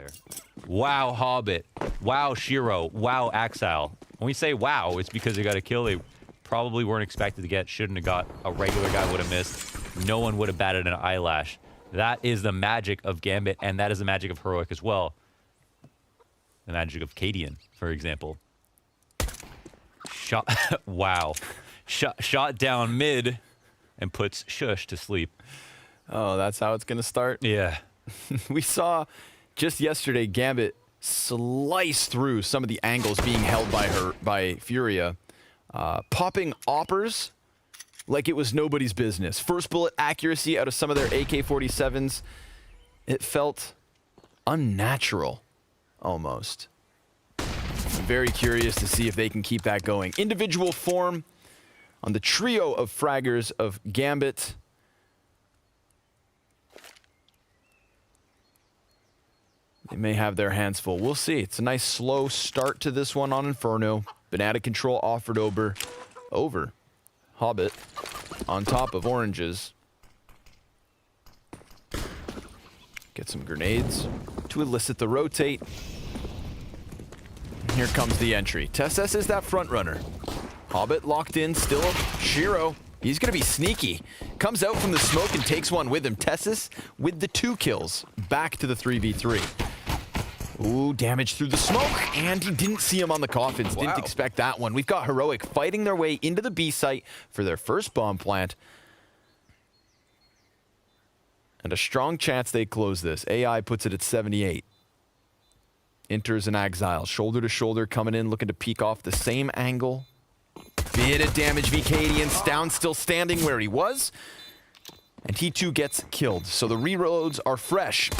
player. Wow, Hobbit. Wow, Shiro. Wow, Axile. When we say wow, it's because they got a kill they probably weren't expected to get. Shouldn't have got. A regular guy would have missed. No one would have batted an eyelash. That is the magic of Gambit, and that is the magic of Heroic as well. The magic of Cadian, for example. Shot. Wow. Shot down mid and puts Shush to sleep. Oh, that's how it's going to start? Yeah. We saw just yesterday Gambit slice through some of the angles being held by Furia, popping oppers like it was nobody's business. First bullet accuracy out of some of their AK-47s. It felt unnatural, almost. I'm very curious to see if they can keep that going. Individual form on the trio of fraggers of Gambit. They may have their hands full. We'll see. It's a nice slow start to this one on Inferno. Banana control offered over Hobbit on top of oranges. Get some grenades to elicit the rotate. And here comes the entry. teccsgocontact is that front runner. Hobbit locked in, still Shiro. He's going to be sneaky. Comes out from the smoke and takes one with him. teccsgocontact with the 2 kills. Back to the 3v3. Ooh, damage through the smoke. And he didn't see him on the coffins. Wow. Didn't expect that one. We've got Heroic fighting their way into the B site for their first bomb plant. And a strong chance they close this. AI puts it at 78. Enters an Exile. Shoulder to shoulder coming in, looking to peek off the same angle. Bit of damage, Vcadian. Down, still standing where he was. And he too gets killed. So the reloads are fresh.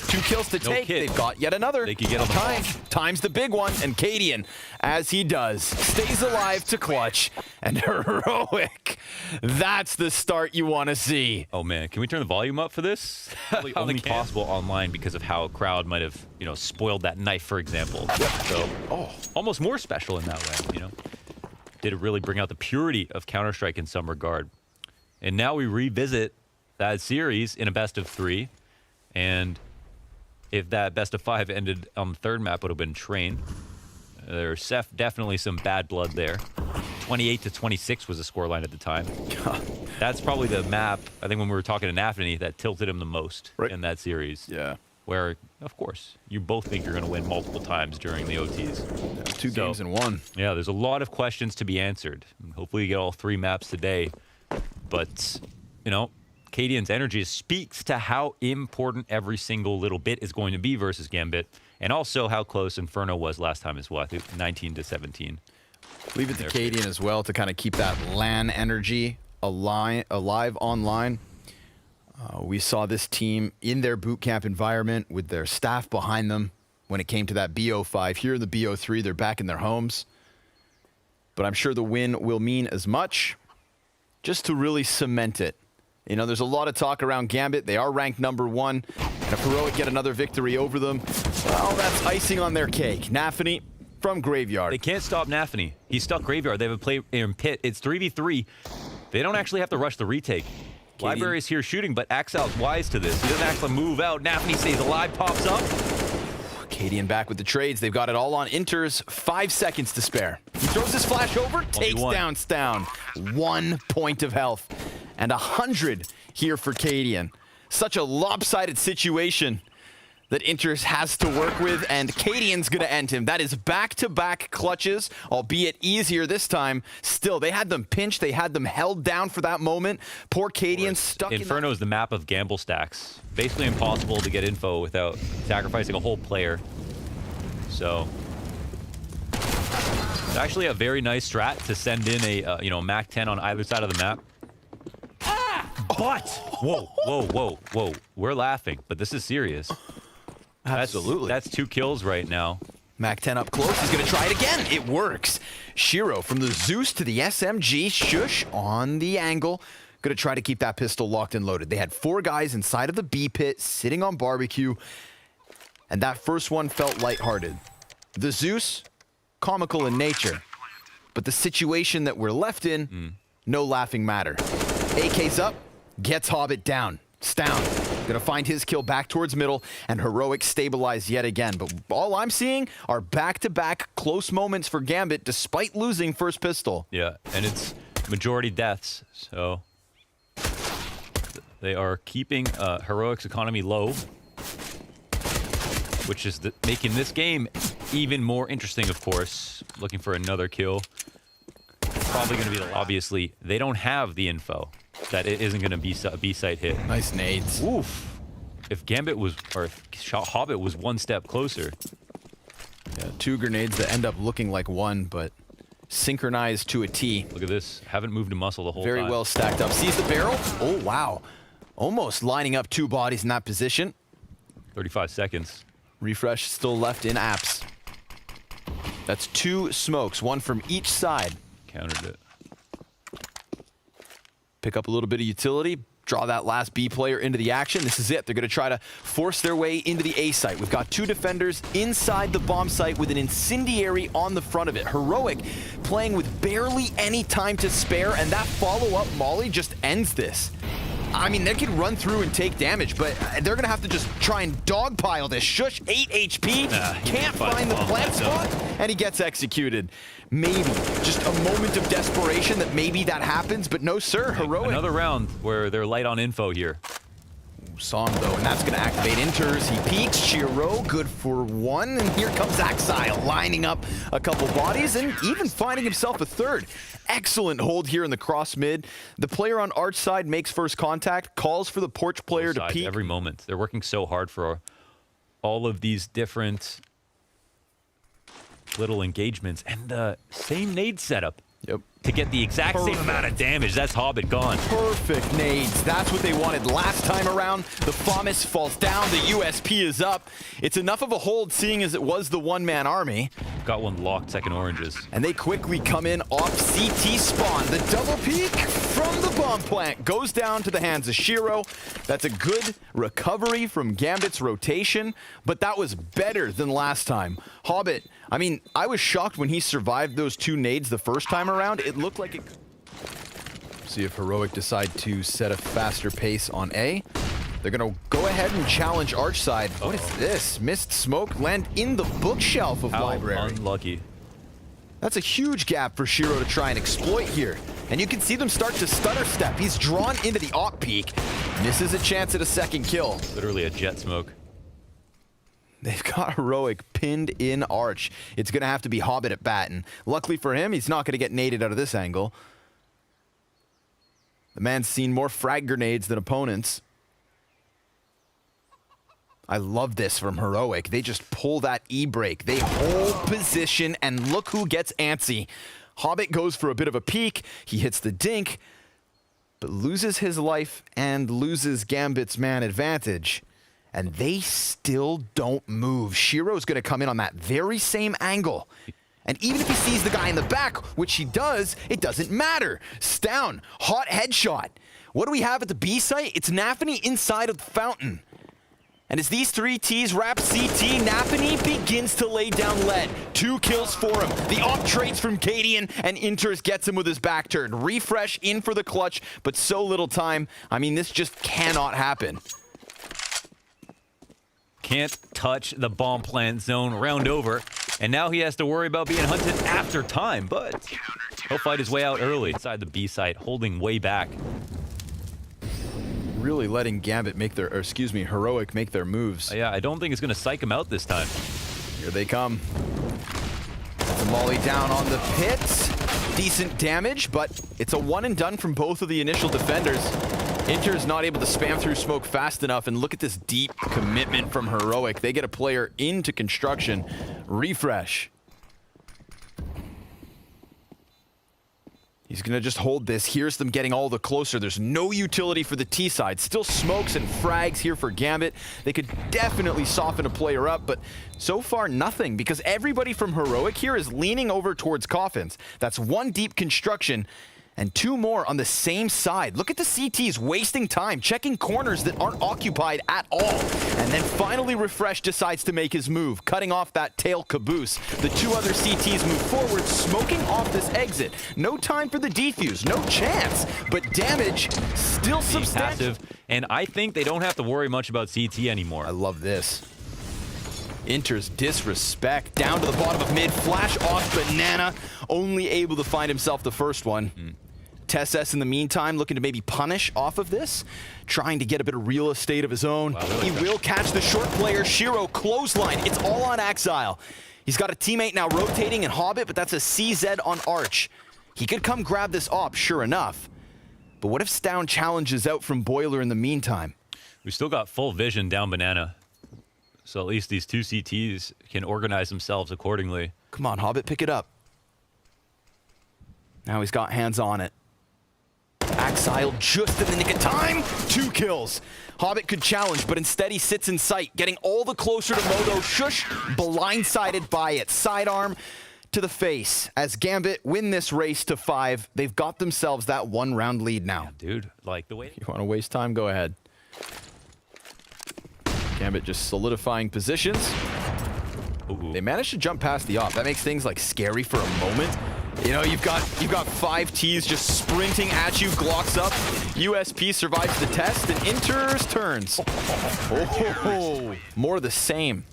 2 kills to take. They've got yet another. They could get on the time. Times the big one. And Cadian, as he does, stays alive to clutch. And Heroic. That's the start you want to see. Oh man, can we turn the volume up for this? Probably only possible online because of how a crowd might have, spoiled that knife, for example. So, almost more special in that way, Did it really bring out the purity of Counter-Strike in some regard. And now we revisit that series in a best of 3. And if that best of 5 ended on the 3rd map, it would have been Train. There's definitely some bad blood there. 28-26 was the scoreline at the time. That's probably the map, I think when we were talking to Nafany, that tilted him the most in that series. Yeah. Where, of course, you both think you're going to win multiple times during the OTs. Yeah, 2 games in 1. Yeah, there's a lot of questions to be answered. Hopefully you get all 3 maps today. But, Cadian's energy speaks to how important every single little bit is going to be versus Gambit, and also how close Inferno was last time as well. I think 19-17. Leave it to Cadian as well to kind of keep that LAN energy alive online. We saw this team in their boot camp environment with their staff behind them when it came to that BO5. Here in the BO3, they're back in their homes. But I'm sure the win will mean as much just to really cement it. There's a lot of talk around Gambit. They are ranked #1. And if Heroic get another victory over them, well, that's icing on their cake. Nafany from Graveyard. They can't stop Nafany. He's stuck Graveyard. They have a play in Pit. It's 3v3. They don't actually have to rush the retake. Library is here shooting, but Axile's wise to this. He doesn't actually move out. Nafany stays alive, pops up. Cadian back with the trades. They've got it all on Inters. 5 seconds to spare. He throws his flash over, takes down. 1 point of health. And 100 here for Cadian. Such a lopsided situation that Inters has to work with, and Cadian's going to end him. That is back-to-back clutches, albeit easier this time. Still, they had them pinched. They had them held down for that moment. Poor Cadian stuck Inferno is the map of gamble stacks. Basically impossible to get info without sacrificing a whole player. So, it's actually a very nice strat to send in a Mac 10 on either side of the map. But whoa. We're laughing, but this is serious. Absolutely. That's 2 kills right now. Mac 10 up close. He's going to try it again. It works. Shiro from the Zeus to the SMG. Shush on the angle. Going to try to keep that pistol locked and loaded. They had 4 guys inside of the B pit sitting on barbecue. And that first one felt lighthearted. The Zeus, comical in nature. But the situation that we're left in, no laughing matter. AK's up. Gets Hobbit down. It's down. Gonna find his kill back towards middle, and Heroic stabilized yet again. But all I'm seeing are back-to-back close moments for Gambit, despite losing first pistol. Yeah, and it's majority deaths, so they are keeping Heroic's economy low, which is making this game even more interesting, of course. Looking for another kill. Probably going to be, obviously, they don't have the info that it isn't going to be a B-site hit. Nice nades. Oof. If Gambit was, or if Hobbit was one step closer. Yeah, 2 grenades that end up looking like one, but synchronized to a T. Look at this. Haven't moved a muscle the whole time. Very well stacked up. Sees the barrel. Oh, wow. Almost lining up 2 bodies in that position. 35 seconds. Refresh still left in apps. That's 2 smokes, 1 from each side. Countered it. Pick up a little bit of utility, draw that last B player into the action. This is it. They're going to try to force their way into the A site. We've got 2 defenders inside the bomb site with an incendiary on the front of it. Heroic playing with barely any time to spare, and that follow-up molly just ends this. I mean, they could run through and take damage, but they're going to have to just try and dogpile this. Shush, 8 HP, can't find the plant spot, and he gets executed. Maybe just a moment of desperation that maybe that happens, but no, sir, Heroic. Another round where they're light on info here. Saw him, though, and that's going to activate Enters. He peeks. csgo, good for 1. And here comes Exile, lining up a couple bodies and even finding himself a 3rd. Excellent hold here in the cross mid. The player on Arch side makes first contact, calls for the Porch player to peek. Every moment. They're working so hard for all of these different little engagements. And the same nade setup. Yep. To get the exact same amount of damage. That's Hobbit gone. Perfect nades. That's what they wanted last time around. The FAMAS falls down. The USP is up. It's enough of a hold, seeing as it was the one-man army. Got one locked, second oranges. And they quickly come in off CT spawn. The double peek from the bomb plant goes down to the hands of csgo. That's a good recovery from Gambit's rotation, but that was better than last time. Hobbit, I mean, I was shocked when he survived those 2 nades the first time around. It looked like it... See if Heroic decide to set a faster pace on A. They're going to go ahead and challenge Arch side. What is this? Missed smoke land in the bookshelf of library. Unlucky. That's a huge gap for csgo to try and exploit here. And you can see them start to stutter step. He's drawn into the op peak. Misses a chance at a second kill. Literally a jet smoke. They've got Heroic pinned in Arch. It's going to have to be Hobbit at batten. Luckily for him, he's not going to get naded out of this angle. The man's seen more frag grenades than opponents. I love this from Heroic. They just pull that E-break. They hold position, and look who gets antsy. Hobbit goes for a bit of a peek. He hits the dink, but loses his life and loses Gambit's man advantage. And they still don't move. csgo's going to come in on that very same angle. And even if he sees the guy in the back, which he does, it doesn't matter. Stown, hot headshot. What do we have at the B site? It's nafany inside of the fountain. And as these 3 Ts wrap CT, nafany begins to lay down lead. 2 kills for him. The op trades from cadiaN, and Enters gets him with his back turned. Refresh in for the clutch, but so little time. I mean, this just cannot happen. Can't touch the bomb plant zone, round over. And now he has to worry about being hunted after time, but he'll fight his way out early. Inside the B site, holding way back. Really letting Gambit make their, or excuse me, Heroic make their moves. Yeah, I don't think it's going to psych him out this time. Here they come. That's a molly down on the pit. Decent damage, but it's a one and done from both of the initial defenders. Inter's not able to spam through smoke fast enough, and look at this deep commitment from Heroic. They get a player into construction. Refresh. He's going to just hold this. Here's them getting all the closer. There's no utility for the T side. Still smokes and frags here for Gambit. They could definitely soften a player up, but so far nothing, because everybody from Heroic here is leaning over towards coffins. That's 1 deep construction, And 2 more on the same side. Look at the CTs wasting time, checking corners that aren't occupied at all. And then finally Refresh decides to make his move, cutting off that tail caboose. The 2 other CTs move forward, smoking off this exit. No time for the defuse, no chance. But damage still substantial. And I think they don't have to worry much about CT anymore. I love this. Enters disrespect down to the bottom of mid, flash off banana, only able to find himself the first one. teccsgo in the meantime looking to maybe punish off of this, trying to get a bit of real estate of his own. Wow, he will catch the short player, Shiro clothesline. It's all on Exile. He's got a teammate now rotating in Hobbit, but that's a CZ on Arch. He could come grab this op, sure enough. But what if Stown challenges out from Boiler in the meantime? We still got full vision down banana. So at least these 2 CTs can organize themselves accordingly. Come on, Hobbit, pick it up. Now he's got hands on it. Exile just in the nick of time. 2 kills. Hobbit could challenge, but instead he sits in sight, getting all the closer to Moto. Shush, blindsided by it. Sidearm to the face. As Gambit win this race to 5, they've got themselves that 1-round lead now. Yeah, dude, like the way... You want to waste time? Go ahead. Gambit just solidifying positions. Ooh. They managed to jump past the op. That makes things like scary for a moment. You know, you've got 5 T's just sprinting at you, Glocks up. USP survives the test and enters turns. Oh, more the same.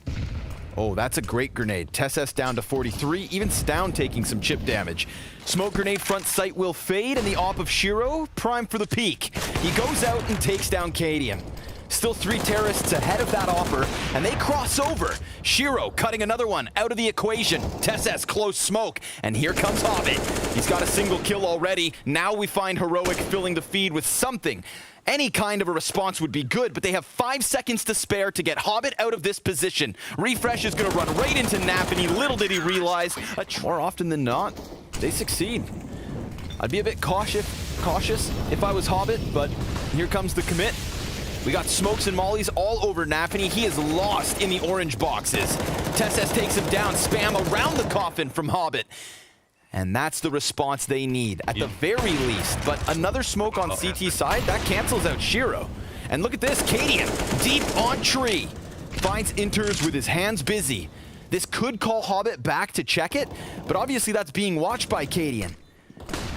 Oh, that's a great grenade. teccsgo down to 43, even Stown taking some chip damage. Smoke grenade front sight will fade, and the op of Shiro primed for the peak. He goes out and takes down Cadian. Still 3 terrorists ahead of that offer, and they cross over. Shiro cutting another one out of the equation. teccsgo close smoke, and here comes Hobbit. He's got a single kill already. Now we find Heroic filling the feed with something. Any kind of a response would be good, but they have 5 seconds to spare to get Hobbit out of this position. Refresh is going to run right into Nappany. Little did he realize, more often than not, they succeed. I'd be a bit cautious if I was Hobbit, but here comes the commit. We got smokes and mollies all over Nappany. He is lost in the orange boxes. teccsgo takes him down, spam around the coffin from Hobbit. And that's the response they need, at the very least. But another smoke on CT side, that cancels out Shiro. And look at this, Cadian, deep on tree. Finds Inters with his hands busy. This could call Hobbit back to check it, but obviously that's being watched by Cadian,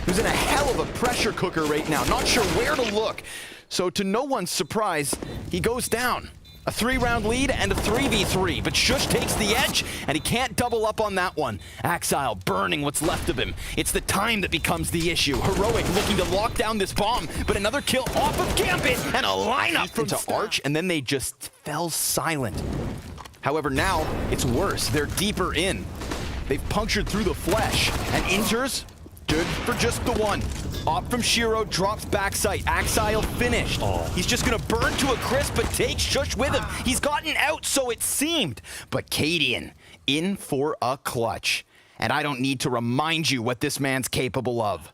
who's in a hell of a pressure cooker right now, not sure where to look. So to no one's surprise, he goes down. A 3-round lead and a 3v3, but Shush takes the edge, and he can't double up on that one. Exile burning what's left of him. It's the time that becomes the issue. Heroic looking to lock down this bomb, but another kill off of Gambit, and a lineup into Arch, and then they just fell silent. However, now it's worse. They're deeper in. They've punctured through the flesh, and Inters, good for just the one. Op from Shiro drops backside. Exile finished. He's just gonna burn to a crisp, but takes Shush with him. He's gotten out, so it seemed. But Cadian in for a clutch. And I don't need to remind you what this man's capable of.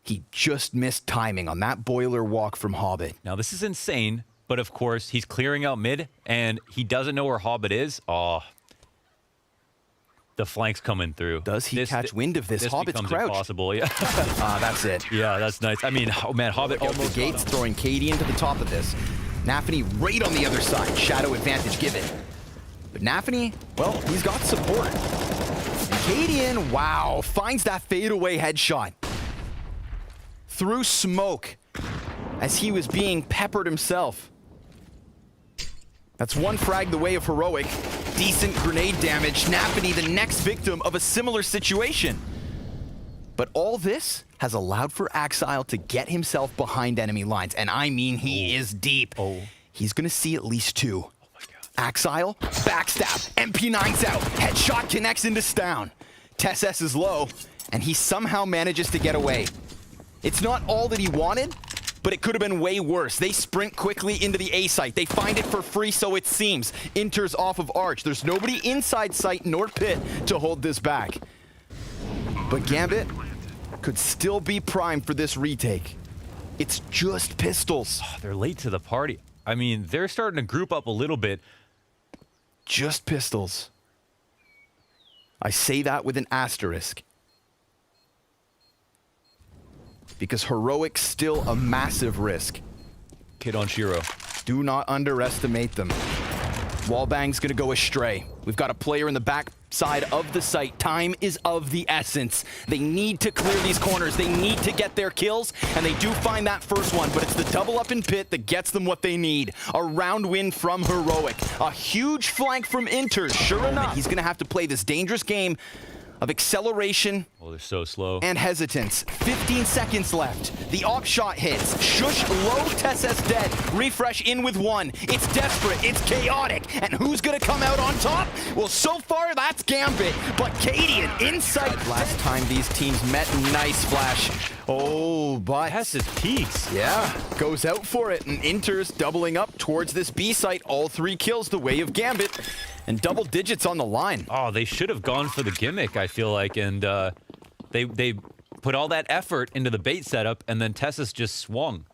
He just missed timing on that boiler walk from Hobbit. Now this is insane, but of course he's clearing out mid, and he doesn't know where Hobbit is. The flank's coming through. Does he catch wind of this? Hobbit's crouch. Impossible, yeah. That's it. Yeah, that's nice. I mean, oh man, Hobbit almost Gates throwing Cadian to the top of this. Nappany right on the other side. Shadow advantage given. But Nappany, well, he's got support. And Cadian, wow, finds that fadeaway headshot. Through smoke as he was being peppered himself. That's 1 frag the way of Heroic. Decent grenade damage. Nappany, the next victim of a similar situation. But all this has allowed for Exile to get himself behind enemy lines. And I mean, he is deep. He's going to see at least 2. Oh my God. Exile, backstab, MP9's out. Headshot connects into Stown. teccsgo is low, and he somehow manages to get away. It's not all that he wanted, but it could have been way worse. They sprint quickly into the A site. They find it for free, so it seems. Enters off of Arch. There's nobody inside site nor pit to hold this back. But Gambit could still be primed for this retake. It's just pistols. They're late to the party. I mean, they're starting to group up a little bit. Just pistols. I say that with an asterisk. because Heroic's still a massive risk. Kid on Shiro. Do not underestimate them. Wallbang's gonna go astray. We've got a player in the back side of the site. Time is of the essence. They need to clear these corners. They need to get their kills, and they do find that first one, but it's the double up in pit that gets them what they need. A round win from Heroic. A huge flank from Inter. Sure enough, he's gonna have to play this dangerous game of acceleration. Oh, they're so slow. And hesitance. 15 seconds left. The op shot hits. Shush low, teccsgocontact dead. Refresh in with one. It's desperate. It's chaotic. And who's gonna come out on top? Well, so far, that's Gambit. But Cadian, insight. Last time these teams met, nice flash. Oh, but teccsgocontact peaks. Yeah, goes out for it. And Inter's doubling up towards this B site. All 3 kills the way of Gambit. And double digits on the line. Oh, they should have gone for the gimmick, I feel like, and they put all that effort into the bait setup, and then teccsgocontact just swung.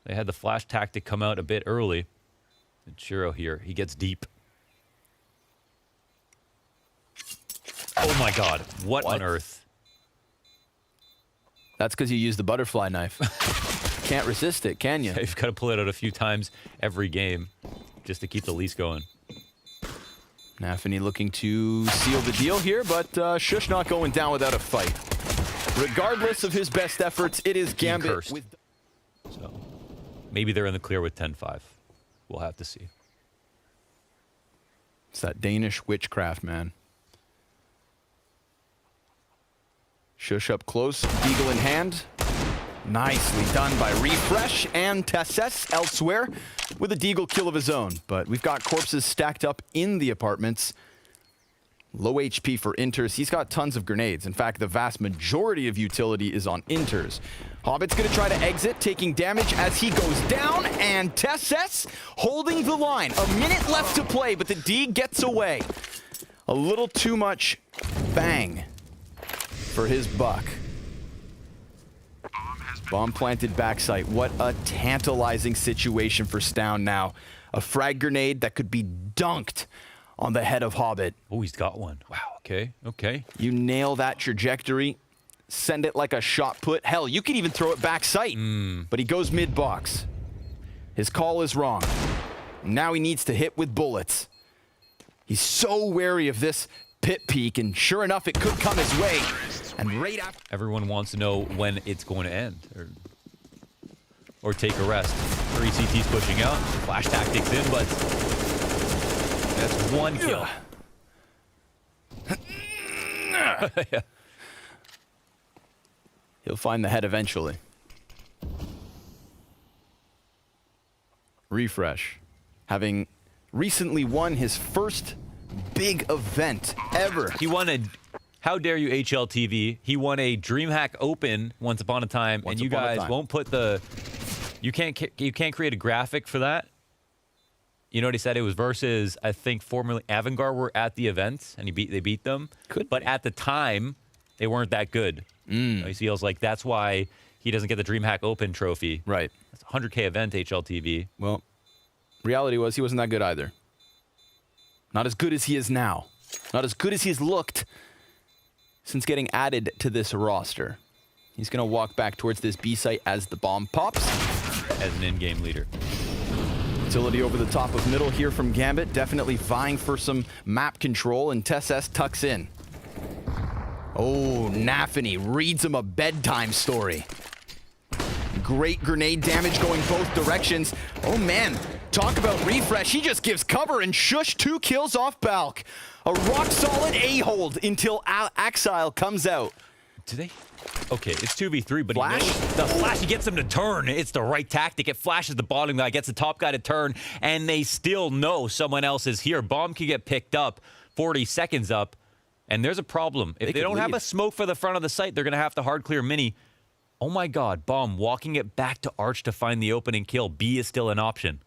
They had the flash tactic come out a bit early. And Shiro here, he gets deep. Oh my god, what on earth? That's because you used the butterfly knife. Can't resist it, can you? You've got to pull it out a few times every game just to keep the lease going. NaVi looking to seal the deal here, but Shush not going down without a fight. Regardless of his best efforts, it is Gambit. So maybe they're in the clear with 10-5. We'll have to see. It's that Danish witchcraft, man. Shush up close, Deagle in hand. Nicely done by Refresh, and teccsgocontact elsewhere with a Deagle kill of his own. But we've got corpses stacked up in the apartments. Low HP for Inters. He's got tons of grenades. In fact, the vast majority of utility is on Inters. Hobbit's going to try to exit, taking damage as he goes down, and teccsgocontact holding the line. A minute left to play, but the D gets away. A little too much bang for his buck. Bomb planted backside. What a tantalizing situation for Stown now. A frag grenade that could be dunked on the head of Hobbit. Oh, he's got one. Wow, okay, okay. You nail that trajectory, send it like a shot put. Hell, you could even throw it back sight. But he goes mid-box. His call is wrong. Now he needs to hit with bullets. He's so wary of this pit peak, and sure enough, it could come his way. And right after... Everyone wants to know when it's going to end, or take a rest. 3 CTs pushing out, flash tactics in, but that's one kill. Yeah. He'll find the head eventually. Refresh, having recently won his first big event ever. He won a... How dare you, HLTV? He won a DreamHack Open once upon a time, and you guys won't put the... You can't create a graphic for that. You know what he said? It was versus, I think, formerly Avangard were at the event, and they beat them. But at the time, they weren't that good. He feels like that's why he doesn't get the DreamHack Open trophy. Right. That's a 100K event, HLTV. Well, reality was he wasn't that good either. Not as good as he is now. Not as good as he's looked since getting added to this roster. He's going to walk back towards this B site as the bomb pops. As an in-game leader. Utility over the top of middle here from Gambit. Definitely vying for some map control, and teccsgocontact tucks in. Oh, NaVi reads him a bedtime story. Great grenade damage going both directions. Oh man, talk about Refresh. He just gives cover, and Shush 2 kills off Balk. A rock-solid A-hold until Axile comes out. Do they? Okay, it's 2v3, but Flash? He knows the flash, he gets him to turn. It's the right tactic. It flashes the bottom guy, gets the top guy to turn, and they still know someone else is here. Bomb can get picked up, 40 seconds up, and there's a problem. If they don't have a smoke for the front of the site, they're going to have to hard clear mini. Oh my god, Bomb walking it back to Arch to find the opening kill. B is still an option.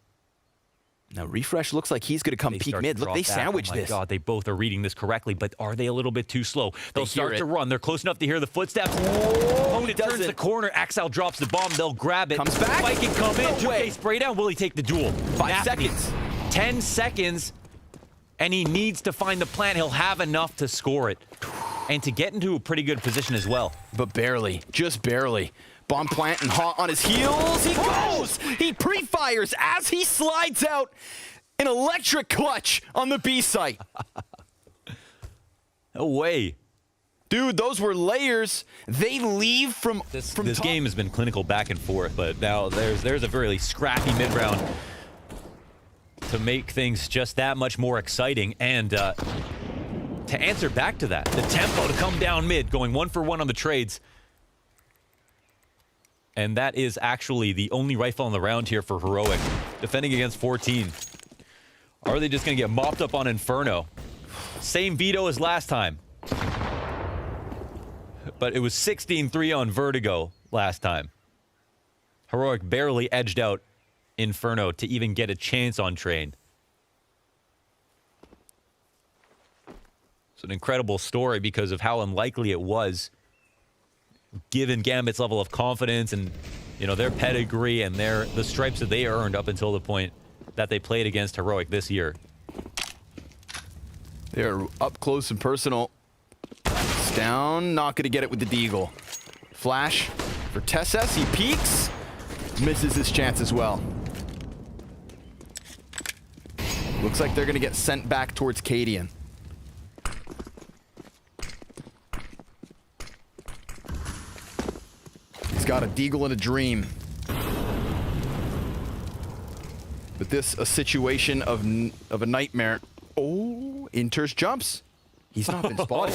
Now, Refresh looks like he's going to come peek mid. Look, they sandwich this. Oh my god, they both are reading this correctly, but are they a little bit too slow? They'll start to run. They're close enough to hear the footsteps. Opponent turns the corner. Axile drops the bomb. They'll grab it. Comes back. Spike can come in. 2K spray down. Will he take the duel? 5 seconds. 10 seconds, and he needs to find the plant. He'll have enough to score it. and to get into a pretty good position as well. But barely, just barely. Bomb plant and hot on his heels. He goes! He pre-fires as he slides out. An electric clutch on the B site. No way. Dude, those were layers. They leave from This top. game has been clinical back and forth, but now there's a very scrappy mid-round to make things just that much more exciting. And to answer back to that, the tempo to come down mid, going 1-for-1 on the trades. And that is actually the only rifle on the round here for Heroic, defending against 14. Are they just going to get mopped up on Inferno? Same veto as last time. But it was 16-3 on Vertigo last time. Heroic barely edged out Inferno to even get a chance on Train. It's an incredible story because of how unlikely it was, given Gambit's level of confidence and, you know, their pedigree and the stripes that they earned up until the point that they played against Heroic this year. They're up close and personal. It's down, not going to get it with the deagle. Flash for teccsgocontact. He peeks, misses his chance as well. Looks like they're going to get sent back towards Cadian. He's got a deagle and a dream. But this a situation of a nightmare. Oh, Inters jumps. He's not been spotted.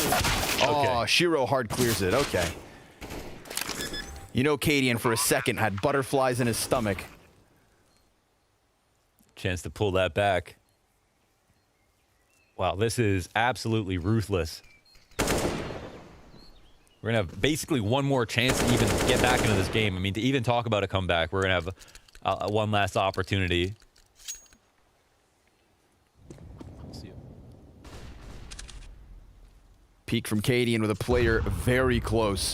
Oh, Shiro hard clears it. Okay. You know, Cadian for a second had butterflies in his stomach. Chance to pull that back. Wow, this is absolutely ruthless. We're going to have basically one more chance to even get back into this game. I mean, to even talk about a comeback, we're going to have one last opportunity. Peek from Cadian with a player very close.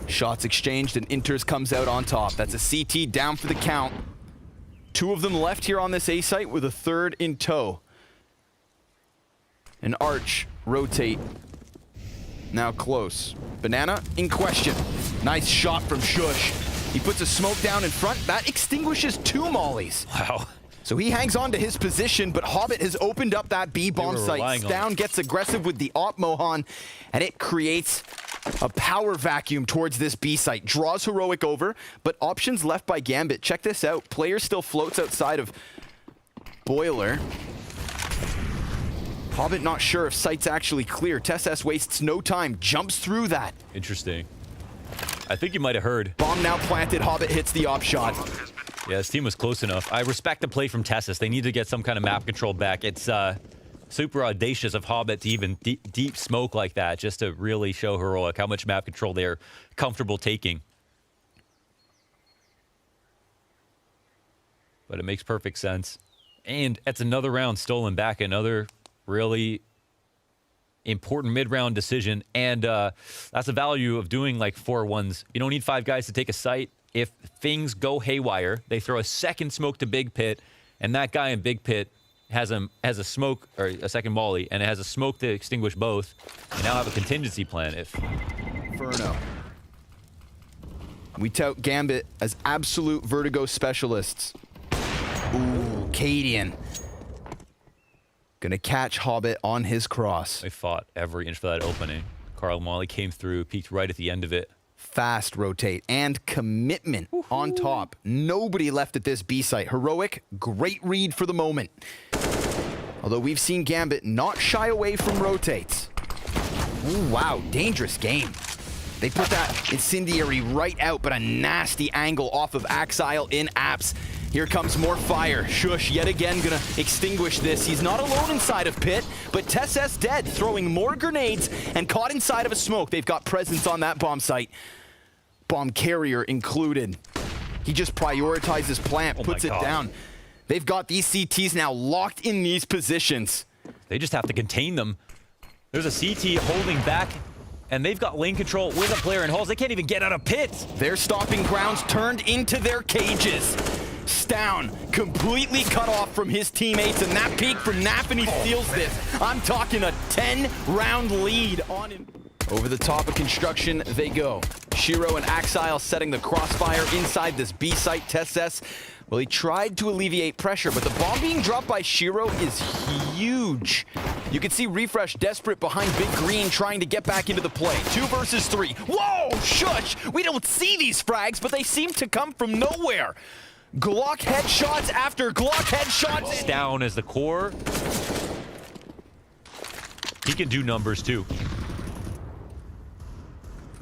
Shots exchanged and Inters comes out on top. That's a CT down for the count. Two of them left here on this A site with a third in tow. An arch, rotate. Now close. Banana in question. Nice shot from Shush. He puts a smoke down in front. That extinguishes two mollies. Wow. So he hangs on to his position, but Hobbit has opened up that B bomb site. Down gets aggressive with the Op Mohan, and it creates a power vacuum towards this B site. Draws Heroic over, but options left by Gambit. Check this out. Player still floats outside of Boiler. Hobbit not sure if site's actually clear. teccsgocontact wastes no time, jumps through that. Interesting. I think you might have heard. Bomb now planted, Hobbit hits the op shot. Yeah, this team was close enough. I respect the play from teccsgocontact. They need to get some kind of map control back. It's super audacious of Hobbit to even deep smoke like that, just to really show Heroic how much map control they're comfortable taking. But it makes perfect sense. And it's another round stolen back, another really important mid-round decision. And that's the value of doing like 4-1s. You don't need 5 guys to take a site. If things go haywire, they throw a second smoke to Big Pit, and that guy in Big Pit has a smoke, or a second molly, and it has a smoke to extinguish both. You now have a contingency plan if... Inferno. We tout Gambit as absolute Vertigo specialists. Ooh, Cadian. Gonna catch Hobbit on his cross. They fought every inch for that opening. Carl Molly came through, peeked right at the end of it. Fast rotate and commitment on top. Nobody left at this B site. Heroic, great read for the moment. Although we've seen Gambit not shy away from rotates. Ooh, wow, dangerous game. They put that incendiary right out, but a nasty angle off of Axile in apps. Here comes more fire. Shush yet again gonna extinguish this. He's not alone inside of Pit, but teccsgocontact dead, throwing more grenades and caught inside of a smoke. They've got presence on that bomb site. Bomb carrier included. He just prioritizes plant, puts it down. They've got these CTs now locked in these positions. They just have to contain them. There's a CT holding back, and they've got lane control with a player in halls. They can't even get out of Pit. Their stopping grounds turned into their cages. Stown completely cut off from his teammates, and that peek from nafany steals this. I'm talking a 10-round lead on him. Over the top of construction they go. Shiro and Axile setting the crossfire inside this B site. teccsgocontact, well, he tried to alleviate pressure, but the bomb being dropped by Shiro is huge. You can see Refresh desperate behind Big Green trying to get back into the play. 2 versus 3. Whoa, shush! We don't see these frags, but they seem to come from nowhere. Glock headshots after Glock headshots. Down as the core. He can do numbers too.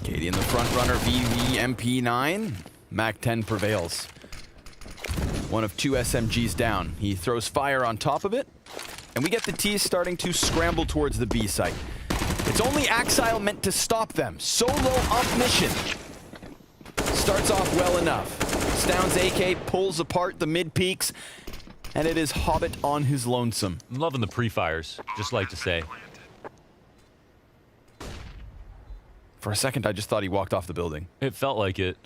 Katie in the front runner, VV MP9. Mac 10 prevails. One of 2 SMGs down. He throws fire on top of it, and we get the T's starting to scramble towards the B site. It's only Axile meant to stop them. Solo up mission. Starts off well enough. Stown's AK pulls apart the mid peaks, and it is Hobbit on his lonesome. I'm loving the pre-fires, just like to say. For a second, I just thought he walked off the building. It felt like it.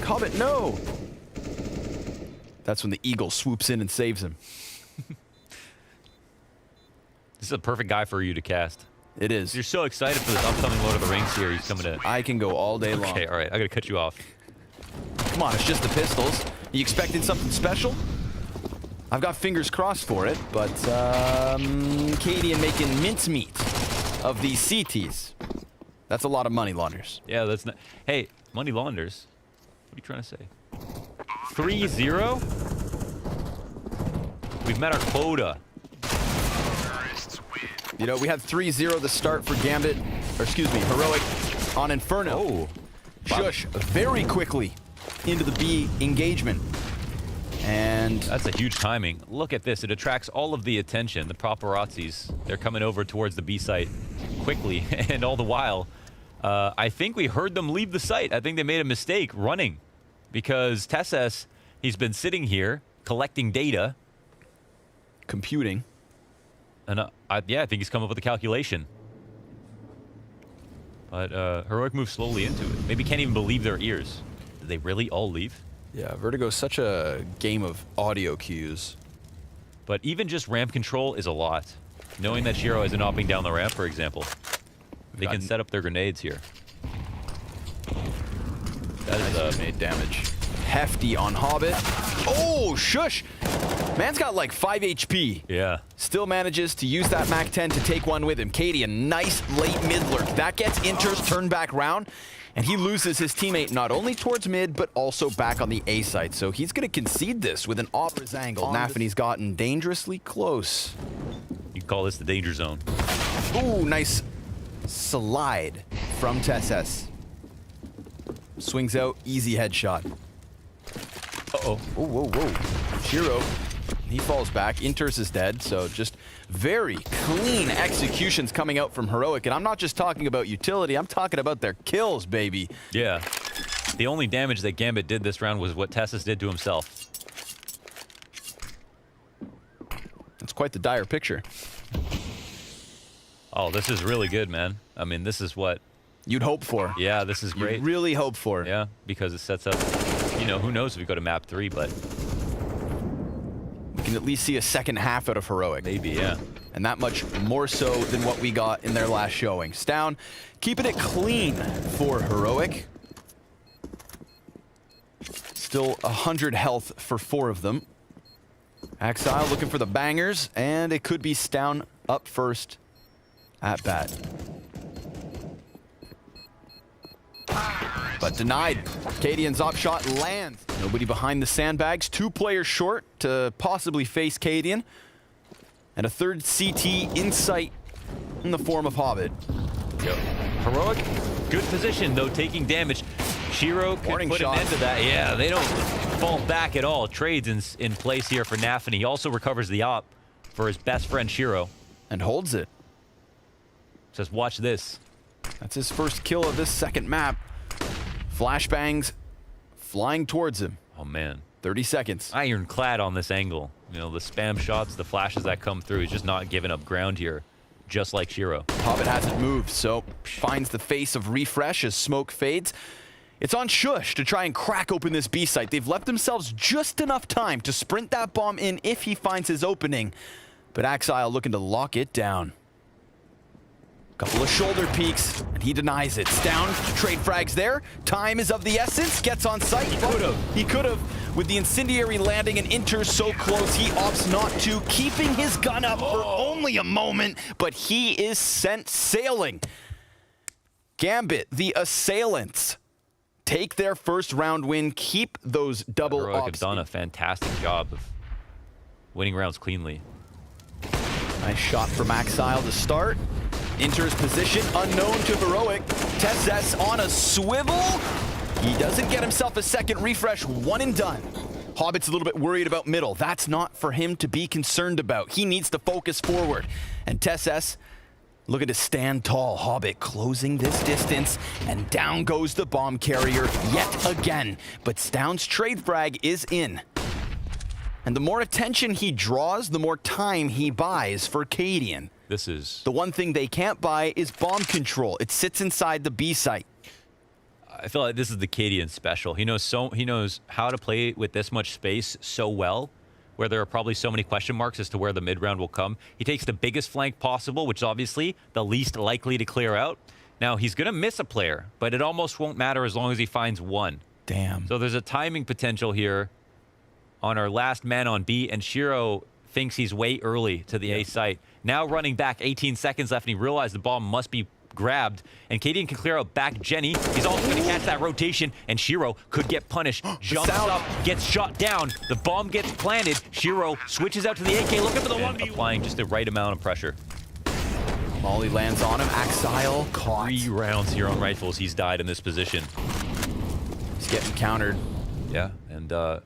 Hobbit, no! That's when the Eagle swoops in and saves him. This is a perfect guy for you to cast. It is. You're so excited for this upcoming Lord of the Rings series coming in. I can go all day long. Okay, all right, I gotta cut you off. Come on, it's just the pistols. You expecting something special? I've got fingers crossed for it, but Cadian making mincemeat of these CTs. That's a lot of money launders. Yeah, that's not. Hey, money launders. What are you trying to say? 3-0? We've met our quota. You know, we had 3-0 the start for Gambit, or excuse me, Heroic on Inferno. Oh. Shush, very quickly into the B engagement. And that's a huge timing. Look at this. It attracts all of the attention. The paparazzis, they're coming over towards the B site quickly. And all the while, I think we heard them leave the site. I think they made a mistake running. Because teccsgocontact, he's been sitting here collecting data. Computing. And yeah, I think he's come up with a calculation. But Heroic moves slowly into it. Maybe can't even believe their ears. Did they really all leave? Yeah, Vertigo's such a game of audio cues. But even just ramp control is a lot. Knowing that Shiro isn't hopping down the ramp, for example. They can set up their grenades here. That is made damage. Hefty on Hobbit. Oh, shush! Man's got like 5 HP. Yeah. Still manages to use that Mac 10 to take one with him. Katie, a nice late mid lurk. That gets Inter's turned back round, and he loses his teammate not only towards mid, but also back on the A side. So he's going to concede this with an opposite angle. nafany's gotten dangerously close. You can call this the danger zone. Ooh, nice slide from teccsgocontact. Swings out, easy headshot. Uh-oh. Whoa, whoa, whoa. Shiro, he falls back. Inters is dead, so just very clean executions coming out from Heroic. And I'm not just talking about utility, I'm talking about their kills, baby. Yeah. The only damage that Gambit did this round was what teccsgocontact did to himself. That's quite the dire picture. Oh, this is really good, man. I mean, this is what you'd hope for. Yeah, this is great. You'd really hope for. Yeah, because it sets up, you know, who knows if we go to map 3, but we can at least see a second half out of Heroic. Maybe, yeah. And that much more so than what we got in their last showing. Stown keeping it clean for Heroic. Still 100 health for 4 of them. Axile looking for the bangers, and it could be Stown up first at bat. But denied. Cadian's op shot lands. Nobody behind the sandbags. 2 players short to possibly face Cadian. And a third CT in sight in the form of Hobbit. Yep. Heroic, good position though, taking damage. Shiro can put an end to that. Yeah, they don't fall back at all. Trades in place here for nafany. He also recovers the op for his best friend Shiro. And holds it. Says, watch this. That's his first kill of this second map. Flashbangs flying towards him. Oh, man. 30 seconds. Ironclad on this angle. You know, the spam shots, the flashes that come through. He's just not giving up ground here, just like Shiro. Hobbit hasn't moved, so finds the face of Refresh as smoke fades. It's on Shush to try and crack open this B site. They've left themselves just enough time to sprint that bomb in if he finds his opening. But Axile looking to lock it down. Couple of shoulder peeks, and he denies it. Down, trade frags there. Time is of the essence. Gets on site. He could have. With the incendiary landing and Inter so close, he opts not to, keeping his gun up for only a moment, but he is sent sailing. Gambit, the assailants, take their first round win, keep those double Heroic ops. have done a fantastic job of winning rounds cleanly. Nice shot from Axile to start. Inter's position unknown to Heroic. teccsgocontact on a swivel. He doesn't get himself a second refresh, one and done. Hobbit's a little bit worried about middle. That's not for him to be concerned about. He needs to focus forward. And teccsgocontact looking to stand tall. Hobbit closing this distance, and down goes the bomb carrier yet again. But Stound's trade frag is in. And the more attention he draws, the more time he buys for Cadian. This is... The one thing they can't buy is bomb control. It sits inside the B site. I feel like this is the Cadian special. He knows how to play with this much space so well, where there are probably so many question marks as to where the mid round will come. He takes the biggest flank possible, which is obviously the least likely to clear out. Now, he's going to miss a player, but it almost won't matter as long as he finds one. Damn. So there's a timing potential here on our last man on B, and Shiro thinks he's way early to the A site. Now running back 18 seconds left, and he realized the bomb must be grabbed, and Cadian can clear out back Jenny. He's also going to catch that rotation, and Shiro could get punished. Jumps up, gets shot down. The bomb gets planted. Shiro switches out to the AK, looking for the 1v1. Applying just the right amount of pressure. Molly lands on him. Axile caught. 3 rounds here on rifles. He's died in this position. He's getting countered. Yeah, and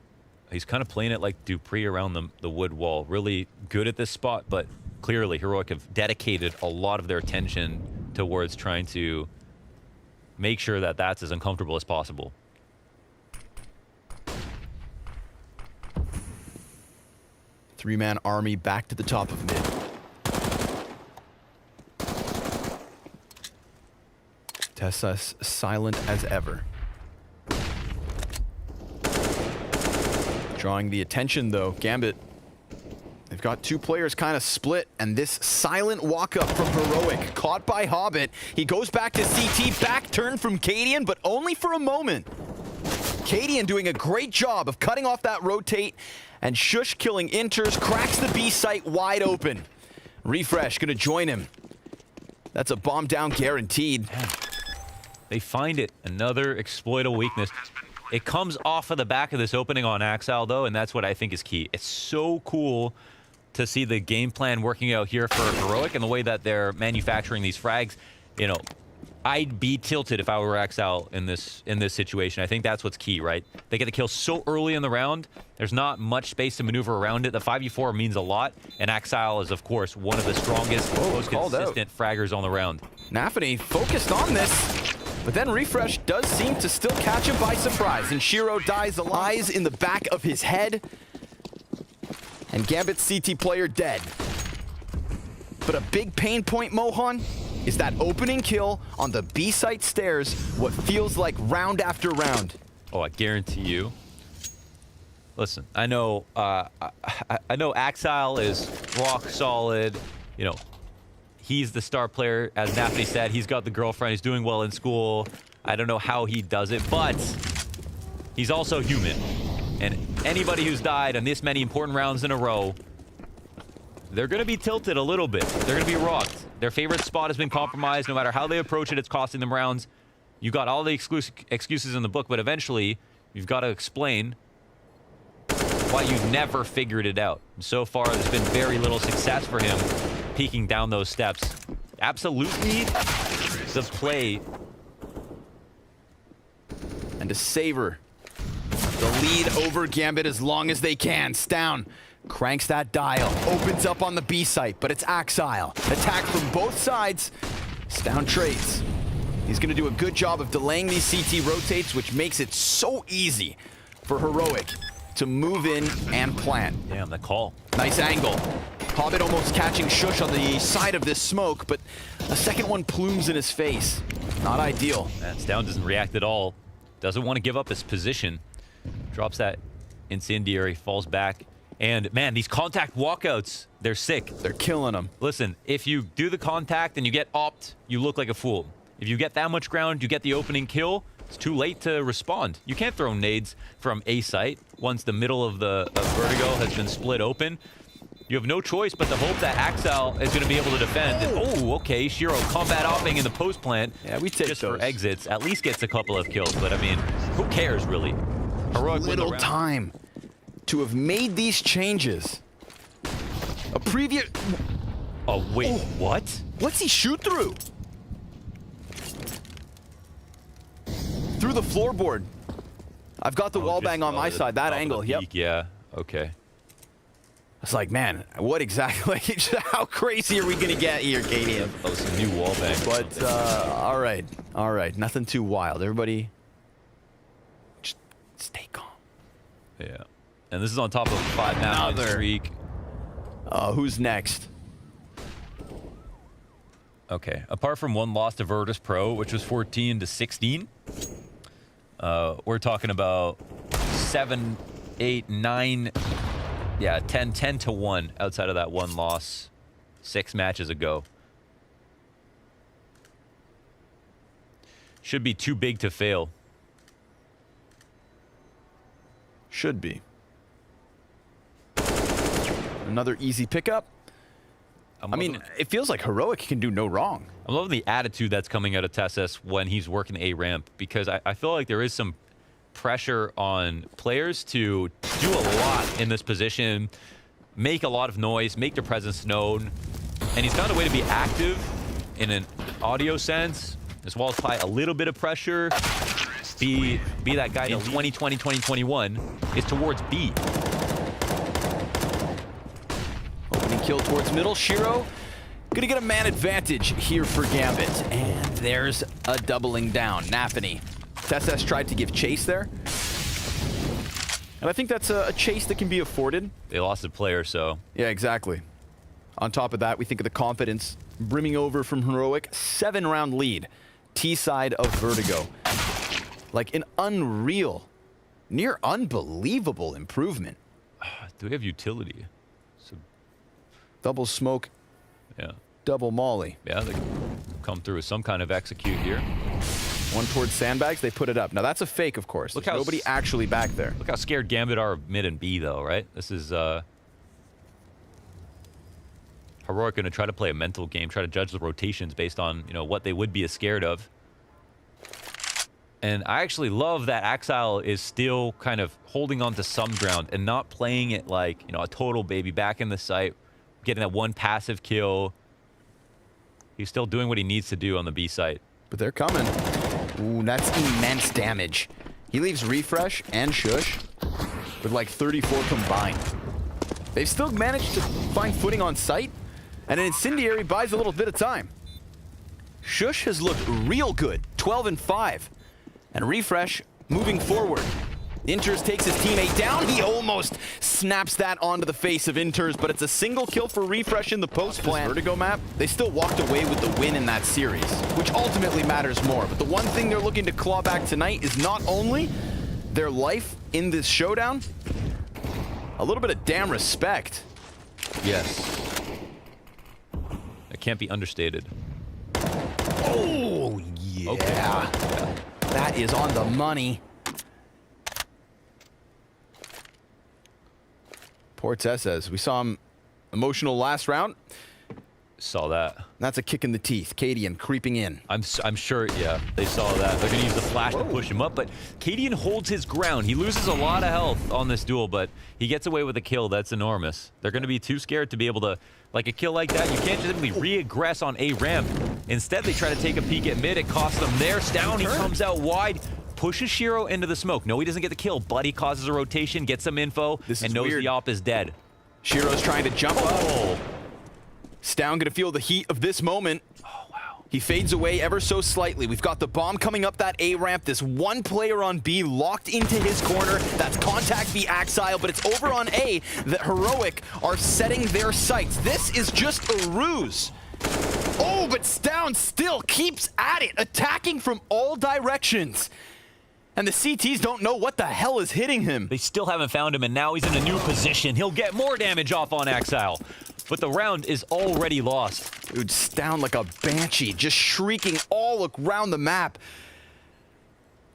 he's kind of playing it like Dupree around the wood wall. Really good at this spot, but clearly Heroic have dedicated a lot of their attention towards trying to make sure that that's as uncomfortable as possible. Three-man army back to the top of mid. teccsgocontact silent as ever. Drawing the attention though, Gambit. They've got 2 players kind of split, and this silent walk-up from Heroic, caught by Hobbit. He goes back to CT, back turn from Cadian, but only for a moment. Cadian doing a great job of cutting off that rotate, and Shush killing Inters, cracks the B site wide open. Refresh gonna join him. That's a bomb down guaranteed. They find it, another exploitable weakness. It comes off of the back of this opening on Axile, though, and that's what I think is key. It's so cool to see the game plan working out here for Heroic and the way that they're manufacturing these frags. You know, I'd be tilted if I were Axile in this situation. I think that's what's key, right? They get the kill so early in the round. There's not much space to maneuver around it. The 5v4 means a lot, and Axile is, of course, one of the strongest, most consistent fraggers on the round. nafany focused on this. But then Refresh does seem to still catch him by surprise, and Shiro dies alive. Eyes in the back of his head, and Gambit's CT player dead. But a big pain point, Mohan, is that opening kill on the B site stairs, what feels like round after round. Oh, I guarantee you. Listen, I know Axile is rock solid, you know. He's the star player, as nafany said. He's got the girlfriend. He's doing well in school. I don't know how he does it, but he's also human. And anybody who's died on this many important rounds in a row, they're going to be tilted a little bit. They're going to be rocked. Their favorite spot has been compromised. No matter how they approach it, it's costing them rounds. You got all the excuses in the book, but eventually you've got to explain why you've never figured it out. And so far, there's been very little success for him peeking down those steps. Absolutely the play. And to savor the lead over Gambit as long as they can. Stound cranks that dial, opens up on the B site, but it's Axile. Attack from both sides. Stound trades. He's gonna do a good job of delaying these CT rotates, which makes it so easy for Heroic to move in and plant. Damn, the call. Nice angle. Hobbit almost catching Shush on the side of this smoke, but a second one plumes in his face. Not ideal. Man, Stound doesn't react at all. Doesn't want to give up his position. Drops that incendiary, falls back. And man, these contact walkouts, they're sick. They're killing him. Listen, if you do the contact and you get opt, you look like a fool. If you get that much ground, you get the opening kill, it's too late to respond. You can't throw nades from A site once the middle of the Vertigo has been split open. You have no choice but to hope that Axel is going to be able to defend. Oh, okay, Shiro combat opping in the post plant. Yeah, we take just those. for exits. At least gets a couple of kills, but I mean, who cares really? Heroic Little time to have made these changes. A previous. Oh wait, what? What's he shoot through? Through the floorboard. I've got the wall bang on my side. That angle. Yep. Yeah. Okay. It's like, man, what exactly? How crazy are we gonna get here, Katie? Oh, some new wall bang. But all right, nothing too wild. Everybody, just stay calm. Yeah, and this is on top of a 5-match streak. Who's next? Okay, apart from one loss to Virtus Pro, which was 14-16, we're talking about 7, 8, 9. Yeah, 10-1 outside of that one loss 6 matches ago. Should be too big to fail. Should be. Another easy pickup. I mean, it feels like Heroic can do no wrong. I'm loving the attitude that's coming out of teccsgocontact when he's working A ramp, because I feel like there is some pressure on players to do a lot in this position, make a lot of noise, make their presence known, and he's found a way to be active in an audio sense, as well as apply a little bit of pressure, be that guy in 2020, 2021 is towards B. Opening kill towards middle. Shiro gonna get a man advantage here for Gambit, and there's a doubling down. Naphany. teccsgocontact tried to give chase there. And I think that's a chase that can be afforded. They lost a player, so. Yeah, exactly. On top of that, we think of the confidence brimming over from Heroic. 7-round lead. T side of Vertigo. Like an unreal, near unbelievable improvement. Do we have utility? So, Double smoke. yeah. Double molly. Yeah, they come through with some kind of execute here. One towards sandbags, they put it up. Now that's a fake, of course. There's nobody actually back there. Look how scared Gambit are of mid and B, though, right? This is Heroic going to try to play a mental game, try to judge the rotations based on, you know, what they would be scared of. And I actually love that Axel is still kind of holding on to some ground and not playing it like, you know, a total baby back in the site, getting that one passive kill. He's still doing what he needs to do on the B site. But they're coming. Ooh, that's immense damage. He leaves Refresh and Shush with like 34 combined. They've still managed to find footing on site, and an Incendiary buys a little bit of time. Shush has looked real good, 12-5. And Refresh moving forward. Inters takes his teammate down. He almost snaps that onto the face of Inters, but it's a single kill for Refresh in the post plant. Vertigo map, they still walked away with the win in that series, which ultimately matters more. But the one thing they're looking to claw back tonight is not only their life in this showdown, a little bit of damn respect. Yes. It can't be understated. Oh, yeah. Okay. Yeah. That is on the money. Poor teccsgocontact. We saw him emotional last round. Saw that. That's a kick in the teeth. Cadian creeping in. I'm sure, yeah, they saw that. They're going to use the flash to push him up, but Cadian holds his ground. He loses a lot of health on this duel, but he gets away with a kill. That's enormous. They're going to be too scared to be able to, like a kill like that, you can't just simply re-aggress on A ramp. Instead, they try to take a peek at mid. It costs them there. Down, he comes out wide, pushes Shiro into the smoke. No, he doesn't get the kill, but he causes a rotation, gets some info, and knows the op is dead. Shiro's trying to jump up. Stown gonna feel the heat of this moment. Oh, wow. He fades away ever so slightly. We've got the bomb coming up that A ramp. This one player on B locked into his corner. That's contact B Axile, but it's over on A that Heroic are setting their sights. This is just a ruse. Oh, but Stown still keeps at it, attacking from all directions. And the CTs don't know what the hell is hitting him. They still haven't found him, and now he's in a new position. He'll get more damage off on Exile. But the round is already lost. Dude's down like a banshee, just shrieking all around the map.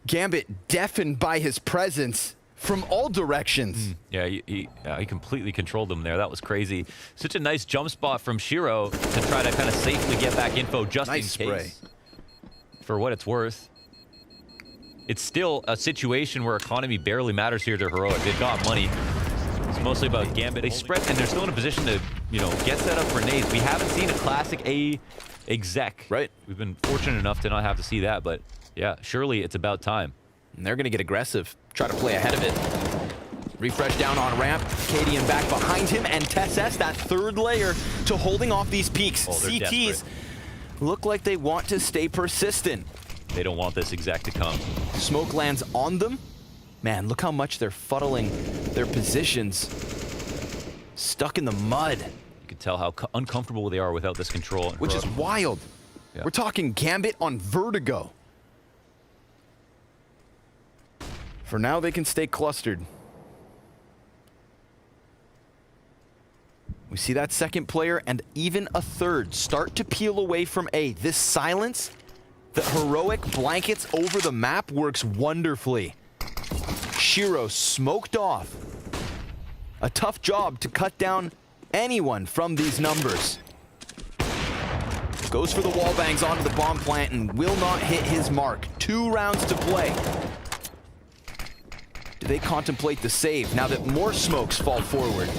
Gambit deafened by his presence from all directions. Yeah, he completely controlled them there. That was crazy. Such a nice jump spot from Shiro to try to kind of safely get back info just in case. For what it's worth. It's still a situation where economy barely matters here to Heroic. They've got money. It's mostly about Gambit. They spread, and they're still in a position to, get set up for nades. We haven't seen a classic A exec. Right. We've been fortunate enough to not have to see that, but yeah, surely it's about time. And they're going to get aggressive. Try to play ahead of it. Refresh down on ramp. Cadian back behind him, and teccsgocontact, that third layer to holding off these peaks. CTs desperate. Look like they want to stay persistent. They don't want this exec to come. Smoke lands on them. Man, look how much they're fuddling their positions. Stuck in the mud. You can tell how uncomfortable they are without this control. Which is wild. Yeah. We're talking Gambit on vertigo. For now, they can stay clustered. We see that second player and even a third start to peel away from A. This silence that Heroic blankets over the map works wonderfully. Shiro smoked off. A tough job to cut down anyone from these numbers. Goes for the wall bangs onto the bomb plant and will not hit his mark. 2 rounds to play. Do they contemplate the save now that more smokes fall forward?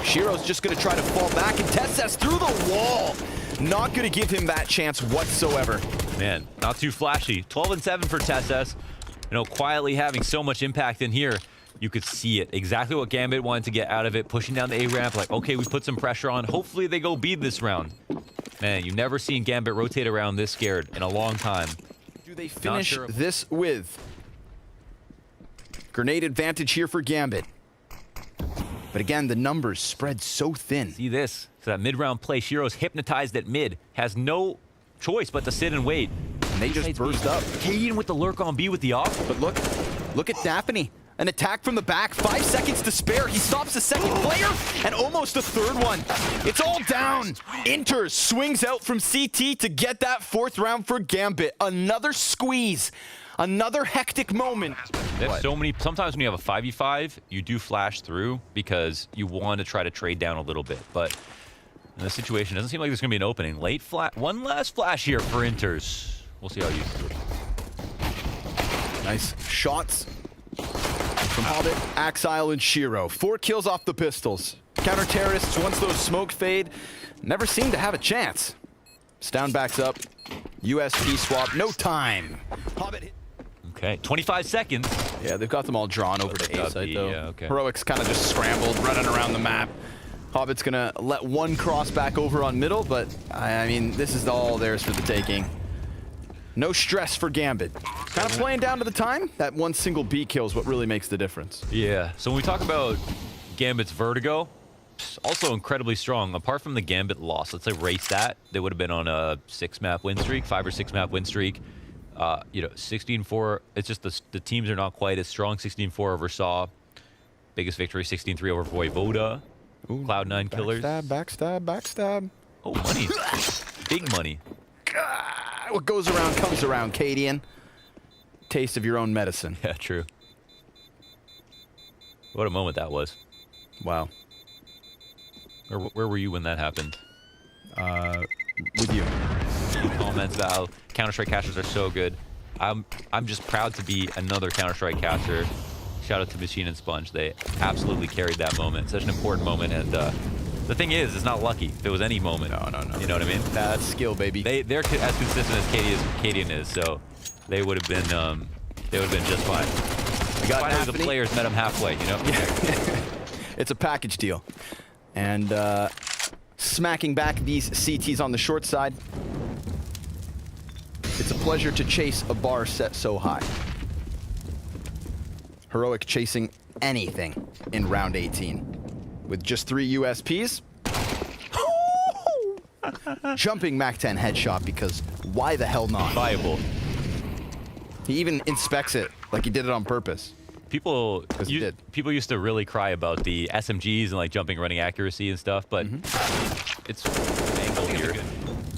Shiro's just going to try to fall back, and teccsgocontact through the wall. Not going to give him that chance whatsoever. Man, not too flashy. 12-7 for teccsgocontact. Quietly having so much impact in here. You could see it. Exactly what Gambit wanted to get out of it. Pushing down the A ramp. Like, okay, we put some pressure on. Hopefully they go B this round. Man, you've never seen Gambit rotate around this scared in a long time. Do they finish this with? Grenade advantage here for Gambit. But again, the numbers spread so thin. See this. So that mid-round play, Shiro's hypnotized at mid. Has no choice but to sit and wait. And they just burst up. Cadian with the lurk on B with the off. But look at Daphne. An attack from the back, 5 seconds to spare. He stops the second player and almost a third one. It's all down. Enters, swings out from CT to get that 4th round for Gambit. Another squeeze. Another hectic moment. There's so many. Sometimes when you have a 5v5, you do flash through because you want to try to trade down a little bit. But in this situation, it doesn't seem like there's going to be an opening. Late flash. One last flash here for Enters. We'll see how you do it. Nice shots from Hobbit, Axile, and Shiro. 4 kills off the pistols. Counter terrorists, once those smoke fade, never seem to have a chance. Stound backs up. USP swap. No time. Hobbit hit. Okay, 25 seconds. Yeah, they've got them all drawn over to A site, though. Yeah, okay. Heroic's kind of just scrambled, running around the map. Hobbit's going to let one cross back over on middle, but, I mean, this is all theirs for the taking. No stress for Gambit. Kind of playing down to the time. That one single B kill is what really makes the difference. Yeah, so when we talk about Gambit's vertigo, also incredibly strong. Apart from the Gambit loss, let's erase that. They would have been on a 6-map win streak, 5 or 6-map win streak. 16-4. It's just the teams are not quite as strong. 16-4 over Saw. Biggest victory, 16-3 over Voivoda. Ooh, Cloud9 killers. Backstab, backstab. Oh, money. Big money. What goes around comes around, Cadian. Taste of your own medicine. Yeah, true. What a moment that was. Wow. Where were you when that happened? With you. Comments about Counter-Strike casters are so good. I'm just proud to be another Counter-Strike caster. Shout out to Machine and Sponge. They absolutely carried that moment. Such an important moment. And the thing is, it's not lucky. If it was any moment. No. You know what I mean? That's skill, baby. They're as consistent as Cadian is, so they would have been just fine. We got finally the players met him halfway, you know? Yeah. It's a package deal. And smacking back these CTs on the short side. It's a pleasure to chase a bar set so high. Heroic chasing anything in round 18. With just 3 USPs. Jumping Mac 10 headshot because why the hell not? Viable. He even inspects it like he did it on purpose. People used to really cry about the SMGs and like jumping, running accuracy and stuff, but it's angle here.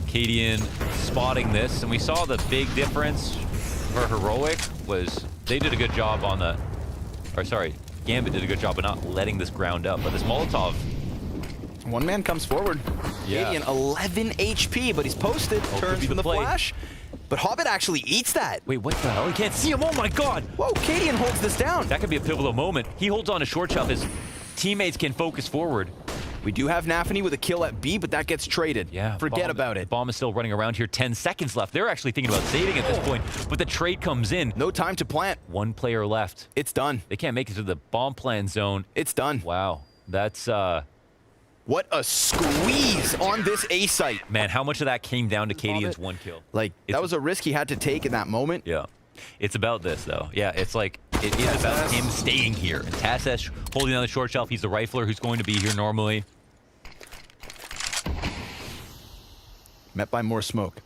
Cadian spotting this, and we saw the big difference for Heroic was they did a good job on the, or sorry, Gambit did a good job of not letting this ground up, but this Molotov. One man comes forward. Yeah. Cadian 11 HP, but he's posted. Turns from the flash. But Hobbit actually eats that. Wait, what the hell? He can't see him. Oh my god. Whoa, Cadian holds this down. That could be a pivotal moment. He holds on to short shelf. His teammates can focus forward. We do have nafany with a kill at B, but that gets traded. Yeah. Forget about it. Bomb is still running around here. 10 seconds left. They're actually thinking about saving at this point, but the trade comes in. No time to plant. One player left. It's done. They can't make it to the bomb plant zone. It's done. Wow. That's what a squeeze on this A site. Man, how much of that came down to Cadian's one kill? Like, that was a risk he had to take in that moment. Yeah. It's about this, though. Yeah, it's like, it is about him staying here. And teccsgocontact holding down the short shelf. He's the rifler who's going to be here normally. Met by more smoke.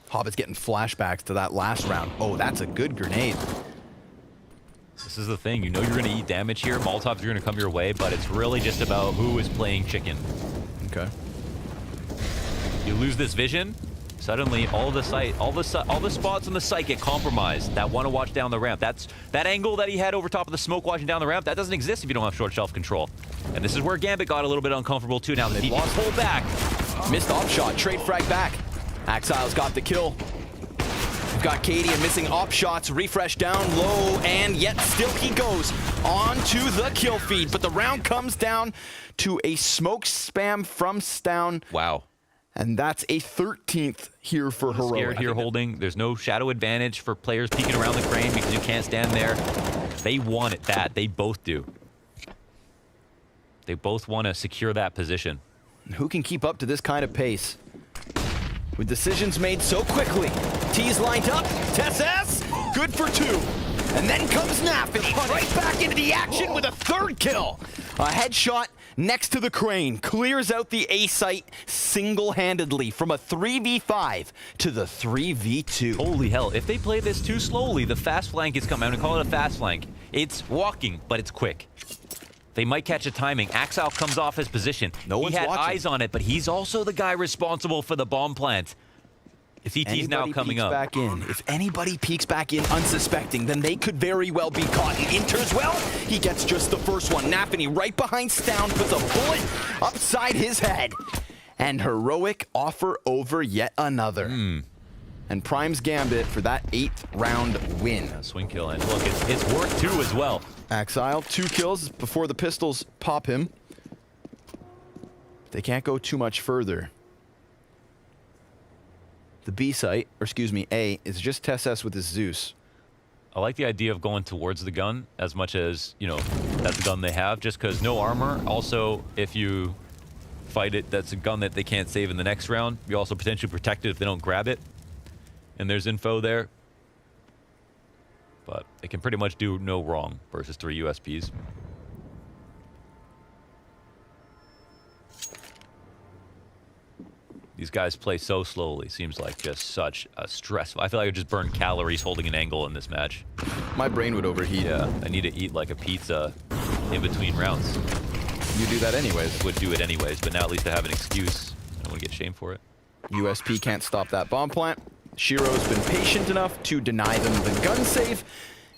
Hobbit's getting flashbacks to that last round. Oh, that's a good grenade. This is the thing. You know you're going to eat damage here. Molotovs are going to come your way, but it's really just about who is playing chicken. Okay. You lose this vision, suddenly all the spots on the site get compromised. That want to watch down the ramp. That angle that he had over top of the smoke watching down the ramp, that doesn't exist if you don't have short shelf control. And this is where Gambit got a little bit uncomfortable too. Now the DP pull back. Missed op shot. Trade frag back. Axile's got the kill. We've got Cadian missing op shots. Refresh down low, and yet still he goes on to the kill feed. But the round comes down to a smoke spam from Stown. Wow. And that's a 13th here for Heroic. Scared here holding. There's no shadow advantage for players peeking around the crane because you can't stand there. They want it bad. They both do. They both want to secure that position. Who can keep up to this kind of pace? With decisions made so quickly. T's lined up. teccsgocontact, good for 2. And then comes nafany right back into the action with a 3rd kill. A headshot next to the crane clears out the A site single-handedly from a 3v5 to the 3v2. Holy hell, if they play this too slowly, the fast flank is coming. I'm going to call it a fast flank. It's walking, but it's quick. They might catch a timing. Axile comes off his position. No one's watching. He had watching. eyes on it, but he's also the guy responsible for the bomb plant. CT's now coming up. Back in. If anybody peeks back in unsuspecting, then they could very well be caught. He enters well. He gets just the first one. nafany right behind Stown puts a bullet upside his head. And Heroic offer over yet another. And primes Gambit for that 8th round win. Yeah, swing kill, and look, it's worth 2 as well. Axile, 2 kills before the pistols pop him. They can't go too much further. The B site, or excuse me, A, is just teccsgocontact with his Zeus. I like the idea of going towards the gun as much as, you know, that's the gun they have, just because no armor. Also, if you fight it, that's a gun that they can't save in the next round. You're also potentially protected if they don't grab it. And there's info there. But they can pretty much do no wrong versus 3 USPs. These guys play so slowly. Seems like just such a stress. I feel like I just burn calories holding an angle in this match. My brain would overheat. Yeah, I need to eat like a pizza in between rounds. You do that anyways. Would do it anyways, but now at least I have an excuse. I don't want to get shamed for it. USP can't stop that bomb plant. Shiro's been patient enough to deny them the gun save,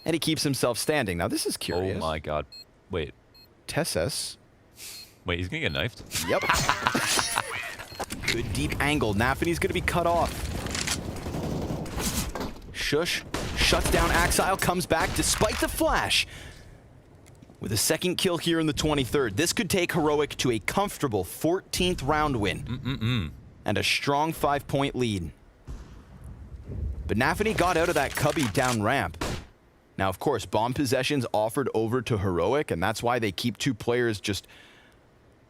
and he keeps himself standing. Now this is curious. Oh my god. Wait. teccsgocontact. Wait, he's gonna get knifed? Yep. Good deep angle. nafany's gonna be cut off. Shush shuts down Axile, comes back despite the flash. With a 2nd kill here in the 23rd, this could take Heroic to a comfortable 14th round win. And a strong 5-point lead. But nafany got out of that cubby down ramp. Now, of course, bomb possessions offered over to Heroic, and that's why they keep 2 players just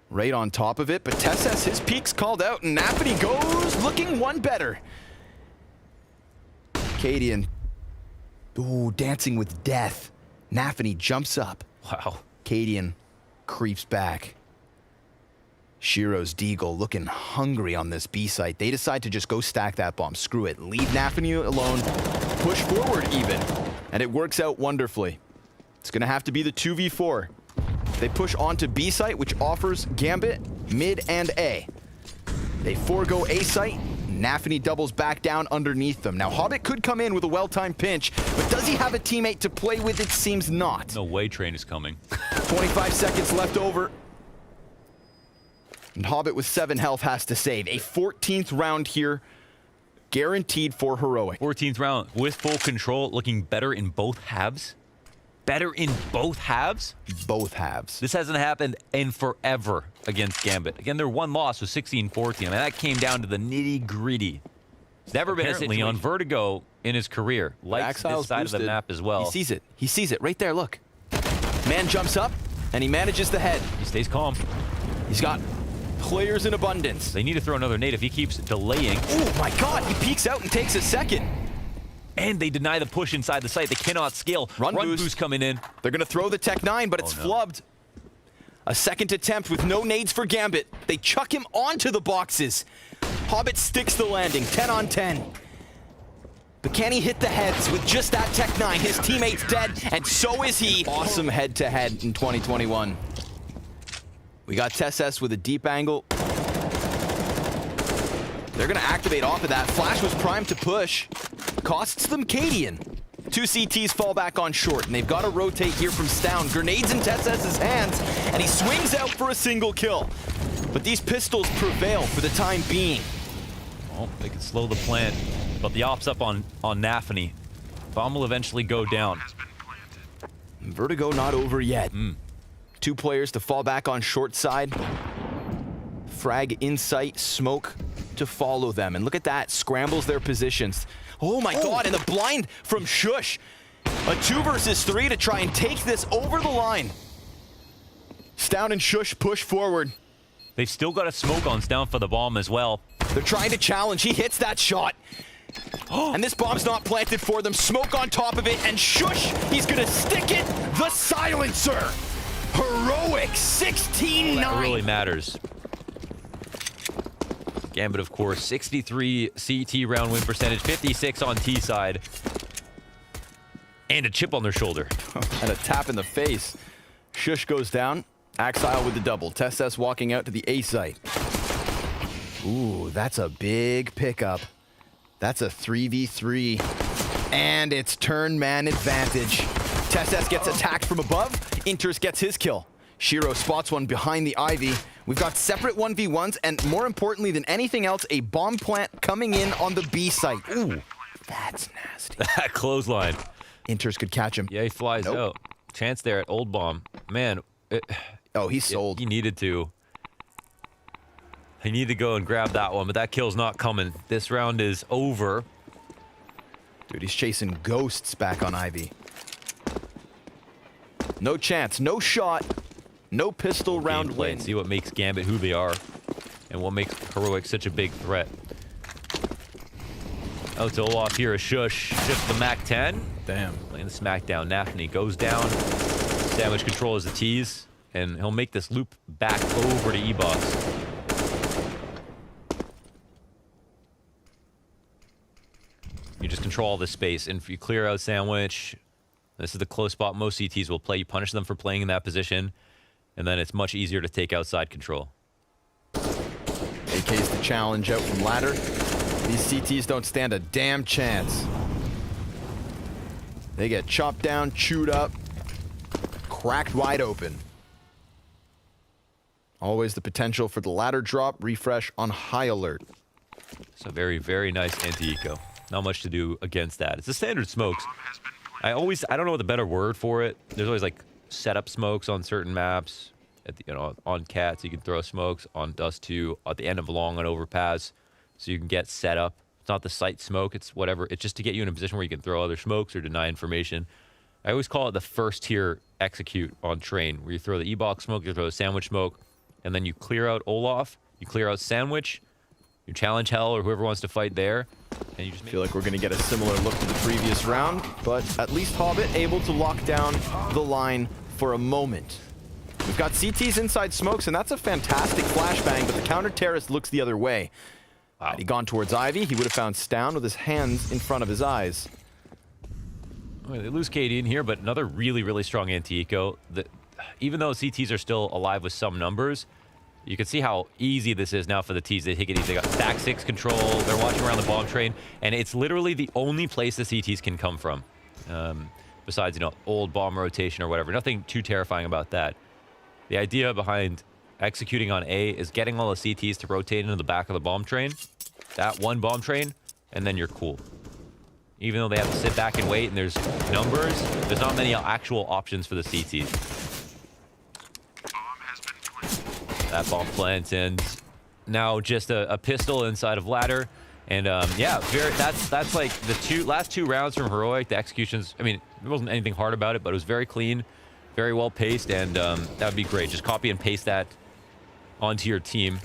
right on top of it. But teccsgocontact, his peak's called out, and nafany goes looking one better. Cadian, ooh, dancing with death. nafany jumps up. Wow. Cadian creeps back. Shiro's Deagle looking hungry on this B site. They decide to just go stack that bomb. Screw it. Leave nafny alone. Push forward even. And it works out wonderfully. It's going to have to be the 2v4. They push onto B site, which offers Gambit, mid, and A. They forego A site. nafny doubles back down underneath them. Now, Hobbit could come in with a well-timed pinch, but does he have a teammate to play with? It seems not. No way Train is coming. 25 seconds left over. And Hobbit with 7 health has to save. A 14th round here, guaranteed for Heroic. 14th round with full control, looking better in both halves. Better in both halves? Both halves. This hasn't happened in forever against Gambit. Again, their one loss was 16-14. I mean, that came down to the nitty-gritty. It's never been a situation on Vertigo in his career. Likes this side of the map as well. He sees it. He sees it right there, look. Man jumps up, and he manages the head. He stays calm. He's got players in abundance. They need to throw another nade if he keeps delaying. Oh my god, he peeks out and takes a second. And they deny the push inside the site. They cannot scale. Run boost coming in. They're going to throw the Tech 9, but it's flubbed. A second attempt with no nades for Gambit. They chuck him onto the boxes. Hobbit sticks the landing, 10 on 10. But can he hit the heads with just that Tech 9? His teammate's dead, and so is he. Awesome head-to-head in 2021. We got teccsgocontact with a deep angle. They're going to activate off of that. Flash was primed to push. Costs them Cadian. 2 CTs fall back on short, and they've got to rotate here from Stown. Grenades in teccsgocontact hands, and he swings out for a single kill. But these pistols prevail for the time being. Well, they can slow the plant, but the op's up on nafny. Bomb will eventually go down. Vertigo not over yet. 2 players to fall back on short side. Frag in sight, smoke to follow them. And look at that, scrambles their positions. Oh my god, and the blind from Shush. A 2 versus 3 to try and take this over the line. Stown and Shush push forward. They've still got a smoke on Stown for the bomb as well. They're trying to challenge. He hits that shot. And this bomb's not planted for them. Smoke on top of it, and Shush, he's gonna stick it. The silencer. Heroic 16-9. That really matters. Gambit, of course, 63 CT round win percentage, 56 on T side. And a chip on their shoulder. And a tap in the face. Shush goes down. Axile with the double. teccsgocontact walking out to the A site. Ooh, that's a big pickup. That's a 3v3. And it's turn man advantage. teccsgocontact gets attacked from above. Inters gets his kill. Shiro spots one behind the Ivy. We've got separate 1v1s, and more importantly than anything else, a bomb plant coming in on the B site. Ooh, that's nasty. That clothesline. Inters could catch him. Yeah, he flies out. Chance there at Old Bomb. Man. Oh, he's sold. He needed to. He needed to go and grab that one, but that kill's not coming. This round is over. Dude, he's chasing ghosts back on Ivy. No chance, no shot. No pistol round win. See what makes Gambit who they are and what makes Heroic such a big threat. Out to Olaf here, a Shush. Just the Mac 10. Damn. Playing the smackdown. nafny goes down. Damage control is the tease. And he'll make this loop back over to E-Box. You just control all this space. And if you clear out Sandwich, this is the close spot most CTs will play. You punish them for playing in that position. And then it's much easier to take outside control. AK's the challenge out from ladder. These CTs don't stand a damn chance. They get chopped down, chewed up, cracked wide open. Always the potential for the ladder drop, refresh on high alert. So very, very nice anti-eco. Not much to do against that. It's the standard smokes. I don't know what the better word for it. There's always like setup smokes on certain maps. At the, on Cats, you can throw smokes. On Dust 2, at the end of long on overpass, so you can get set up. It's not the site smoke. It's whatever. It's just to get you in a position where you can throw other smokes or deny information. I always call it the first tier execute on Train, where you throw the E-Box smoke, you throw the Sandwich smoke, and then you clear out Olaf, you clear out Sandwich, you challenge Hell or whoever wants to fight there, and you just feel like we're going to get a similar look to the previous round, but at least Hobbit able to lock down the line for a moment. We've got CTs inside smokes, and that's a fantastic flashbang, but the counter terrorist looks the other way. Wow. Had he gone towards Ivy, he would have found Stown with his hands in front of his eyes. Well, they lose KD in here, but another really, really strong anti-eco. Even though CTs are still alive with some numbers, you can see how easy this is now for the T's. They take it easy. They got stack 6 control. They're watching around the bomb train, and it's literally the only place the CTs can come from. Besides, you know, old bomb rotation or whatever. Nothing too terrifying about that. The idea behind executing on A is getting all the CTs to rotate into the back of the bomb train. That one bomb train, and then you're cool. Even though they have to sit back and wait and there's numbers, there's not many actual options for the CTs. That bomb plant, and now just a pistol inside of ladder. And yeah, that's like the last two rounds from Heroic. The executions, I mean, there wasn't anything hard about it, but it was very clean, very well paced, and that would be great. Just copy and paste that onto your team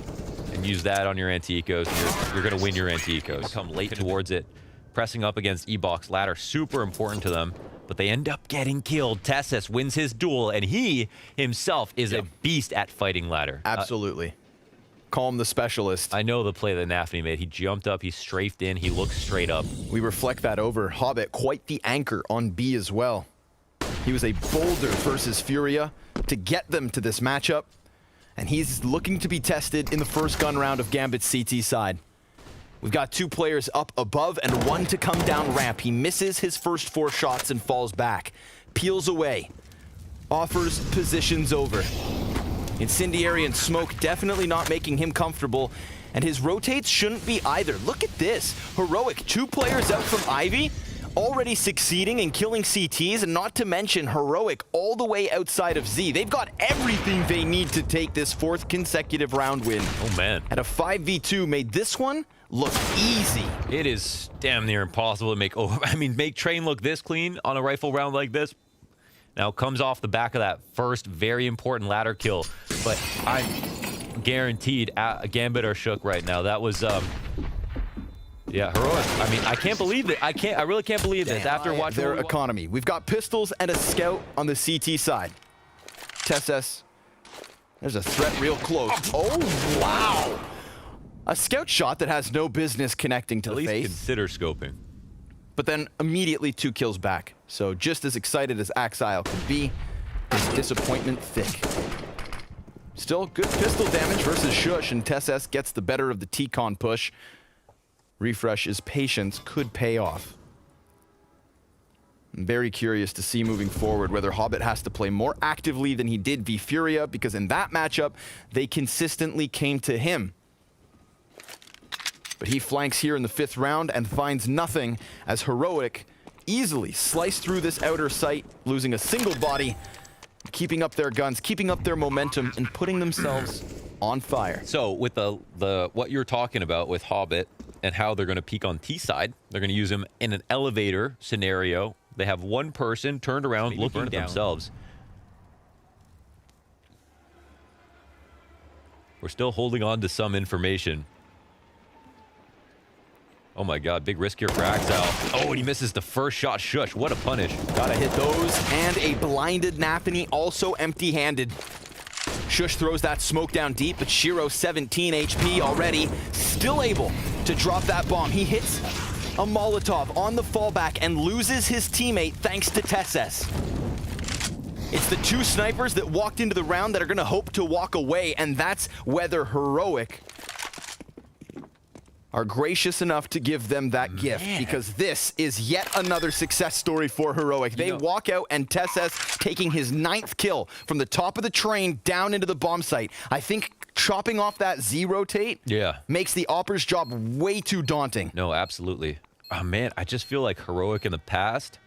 and use that on your anti-ecos, and you're going to win your anti-ecos. Come late towards it, pressing up against E-Box. Ladder, super important to them, but they end up getting killed. teccsgocontact wins his duel, and he himself is a beast at fighting ladder. Absolutely. Calm the specialist. I know the play that nafny made. He jumped up, he strafed in, he looked straight up. We reflect that over. Hobbit, quite the anchor on B as well. He was a boulder versus Furia to get them to this matchup, and he's looking to be tested in the first gun round of Gambit's CT side. We've got 2 players up above and 1 to come down ramp. He misses his first 4 shots and falls back. Peels away. Offers positions over. Incendiary and smoke definitely not making him comfortable, and his rotates shouldn't be either. Look at this. Heroic, 2 players out from Ivy, already succeeding in killing CTs, and not to mention Heroic all the way outside of Z. They've got everything they need to take this 4th consecutive round win. Oh man. And a 5v2 made this one look easy. It is damn near impossible to make Train look this clean on a rifle round like this. Now comes off the back of that first very important ladder kill, but I'm guaranteed Gambit are shook right now. That was yeah, Heroic. I mean, I can't believe it. I really can't believe this after watching their economy. We've got pistols and a scout on the CT side. teccsgocontact. There's a threat real close. Oh, wow. A scout shot that has no business connecting to the face. At least consider scoping. But then immediately 2 kills back. So just as excited as Axile could be, his disappointment thick. Still good pistol damage versus Shush, and teccsgocontact gets the better of the T-Con push. Refresh's patience could pay off. I'm very curious to see moving forward whether Hobbit has to play more actively than he did v Furia, because in that matchup, they consistently came to him. But he flanks here in the 5th round and finds nothing as Heroic easily sliced through this outer sight, losing a single body, keeping up their guns, keeping up their momentum, and putting themselves on fire. So with the what you're talking about with Hobbit and how they're going to peek on T side, they're going to use him in an elevator scenario. They have one person turned around looking at themselves. We're still holding on to some information. Oh my god, big risk here for Axile. Oh, and he misses the first shot. Shush, what a punish. Gotta hit those, and a blinded nafny, also empty-handed. Shush throws that smoke down deep, but Shiro, 17 HP already, still able to drop that bomb. He hits a Molotov on the fallback and loses his teammate thanks to teccsgocontact. It's the 2 snipers that walked into the round that are gonna hope to walk away, and that's whether Heroic are gracious enough to give them that gift, because this is yet another success story for Heroic. They walk out, and teccsgocontact taking his 9th kill from the top of the train down into the bomb site. I think chopping off that Z rotate makes the Opper's job way too daunting. No, absolutely. Oh man, I just feel like Heroic in the past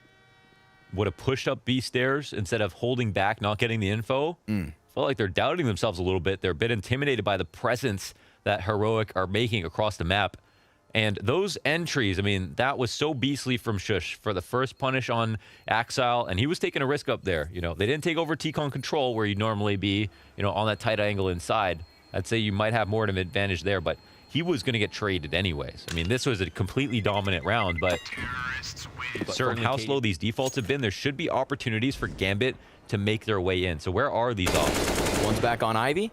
would have pushed up B stairs instead of holding back, not getting the info. Felt like they're doubting themselves a little bit. They're a bit intimidated by the presence that Heroic are making across the map. And those entries, I mean, that was so beastly from Shush for the first punish on Axile, and he was taking a risk up there. You know, they didn't take over T-Con control where you'd normally be, you know, on that tight angle inside. I'd say you might have more of an advantage there, but he was going to get traded anyways. I mean, this was a completely dominant round, but certainly how slow these defaults have been, there should be opportunities for Gambit to make their way in. So where are these ops? One's back on Ivy.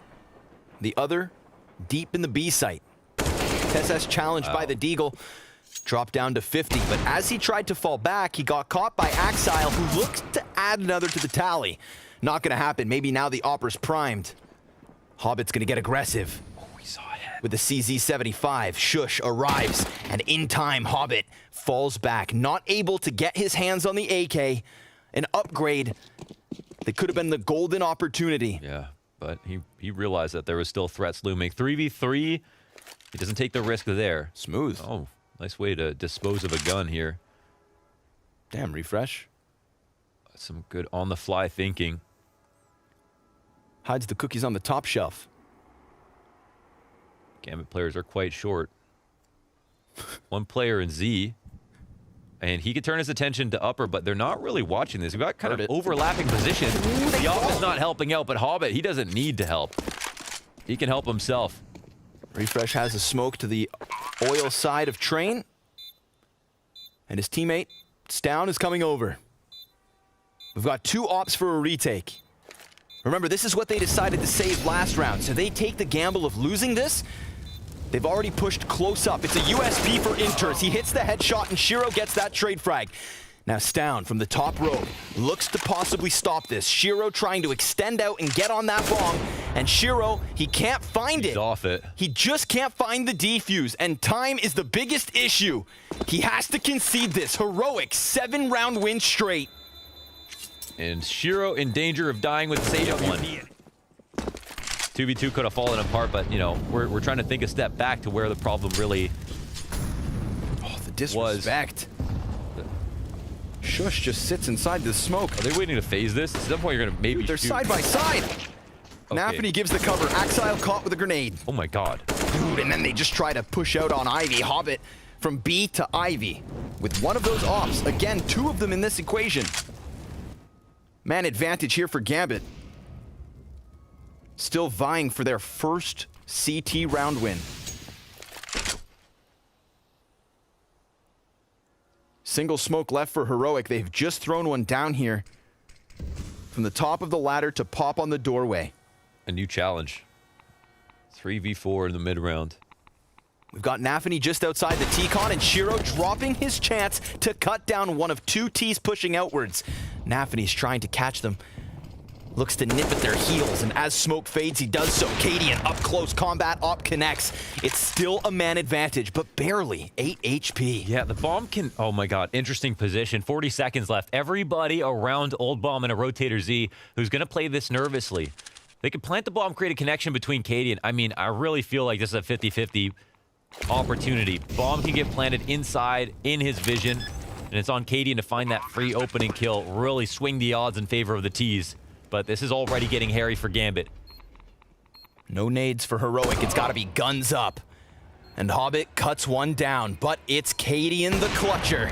The other deep in the B site. teccsgocontact challenged by the Deagle. Dropped down to 50, but as he tried to fall back, he got caught by Axile, who looks to add another to the tally. Not gonna happen. Maybe now the Opera's primed. Hobbit's gonna get aggressive. Oh, we saw it. With the CZ75, Shush arrives, and in time, Hobbit falls back, not able to get his hands on the AK. An upgrade that could have been the golden opportunity. Yeah, but he realized that there was still threats looming. 3v3, he doesn't take the risk there. Smooth. Oh, nice way to dispose of a gun here. Damn, refresh. Some good on-the-fly thinking. Hides the cookies on the top shelf. Gambit players are quite short. One player in Z, and he could turn his attention to upper, but they're not really watching this. We've got kind of overlapping positions. The op is not helping out, but Hobbit, he doesn't need to help. He can help himself. Refresh has a smoke to the oil side of Train. And his teammate, Stown, is coming over. We've got 2 ops for a retake. Remember, this is what they decided to save last round, so they take the gamble of losing this. They've already pushed close up. It's a USP for Inters. He hits the headshot, and Shiro gets that trade frag. Now Stown from the top rope looks to possibly stop this. Shiro trying to extend out and get on that bomb, and Shiro, he can't find it. He's off it. He just can't find the defuse, and time is the biggest issue. He has to concede this heroic 7-round win straight. And Shiro in danger of dying with Sage 1. 2v2 could have fallen apart, but, you know, we're trying to think a step back to where the problem really the disrespect. Shush just sits inside the smoke. Are they waiting to phase this? At some point, you're going to maybe They're shoot. side by side. Okay. Nafany gives the cover. Axile caught with a grenade. Oh, my God. Dude, and then they just try to push out on Ivy. Hobbit from B to Ivy with one of those ops. Again, 2 of them in this equation. Man advantage here for Gambit. Still vying for their first CT round win. Single smoke left for Heroic. They've just thrown one down here. From the top of the ladder to pop on the doorway. A new challenge. 3v4 in the mid-round. We've got Nafany just outside the T-Con, and Shiro dropping his chance to cut down one of 2 Ts pushing outwards. Nafany's trying to catch them. Looks to nip at their heels, and as smoke fades, he does so. Cadian up close, combat op connects. It's still a man advantage, but barely 8 HP. Yeah, the bomb can... Oh, my God. Interesting position. 40 seconds left. Everybody around Old Bomb and a Rotator Z who's going to play this nervously. They can plant the bomb, create a connection between Cadian. I mean, I really feel like this is a 50-50 opportunity. Bomb can get planted inside, in his vision, and it's on Cadian to find that free opening kill, really swing the odds in favor of the Ts. But this is already getting hairy for Gambit. No nades for Heroic. It's got to be guns up. And Hobbit cuts one down, but it's Cadian the clutcher.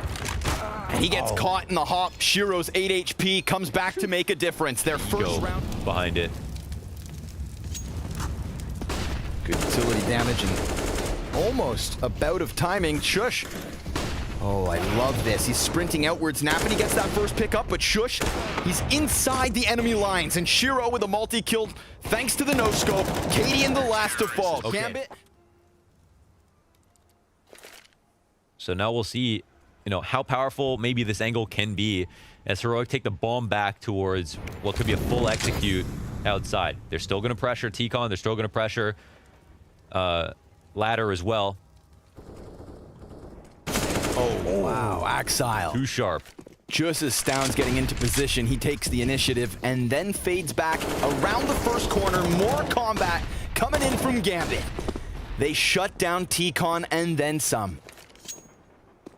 And he gets caught in the hop. Shiro's 8 HP comes back to make a difference. Their first round behind it. Good utility damage and almost a bout of timing. Shush. Oh, I love this. He's sprinting outwards. Nafany gets that first pick up, but Shush, he's inside the enemy lines. And Shiro with a multi-kill thanks to the no-scope. Cadian the last to fall. Okay. Gambit. So now we'll see, you know, how powerful maybe this angle can be as Heroic take the bomb back towards what could be a full execute outside. They're still going to pressure T-Con. They're still going to pressure Ladder as well. Oh, wow. Axile. Too sharp. Just as Stown's getting into position, he takes the initiative and then fades back around the first corner. More combat coming in from Gambit. They shut down T-Con and then some.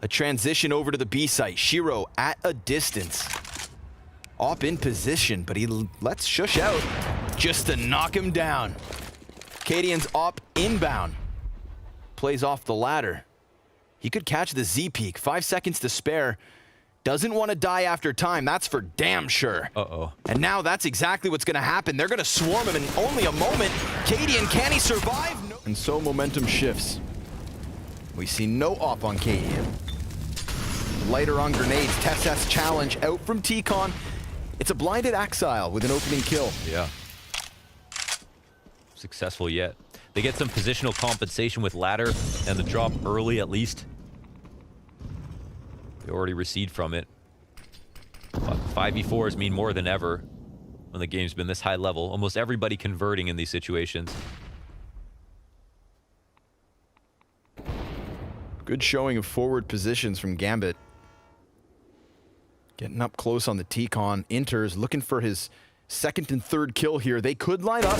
A transition over to the B site. Shiro at a distance. Op in position, but he lets Shush out just to knock him down. Cadian's op inbound. Plays off the ladder. He could catch the Z-peak. 5 seconds to spare. Doesn't want to die after time. That's for damn sure. Uh-oh. And now that's exactly what's going to happen. They're going to swarm him in only a moment. Cadian, can he survive? No. And so momentum shifts. We see no op on Cadian. Lighter on grenades. teccsgocontact challenge out from T-Con. It's a blinded Axile with an opening kill. Yeah. successful yet. They get some positional compensation with ladder and the drop early at least. They already recede from it. But 5v4s mean more than ever when the game's been this high level. Almost everybody converting in these situations. Good showing of forward positions from Gambit. Getting up close on the T-Con. Enters, looking for his second and third kill here. They could line up,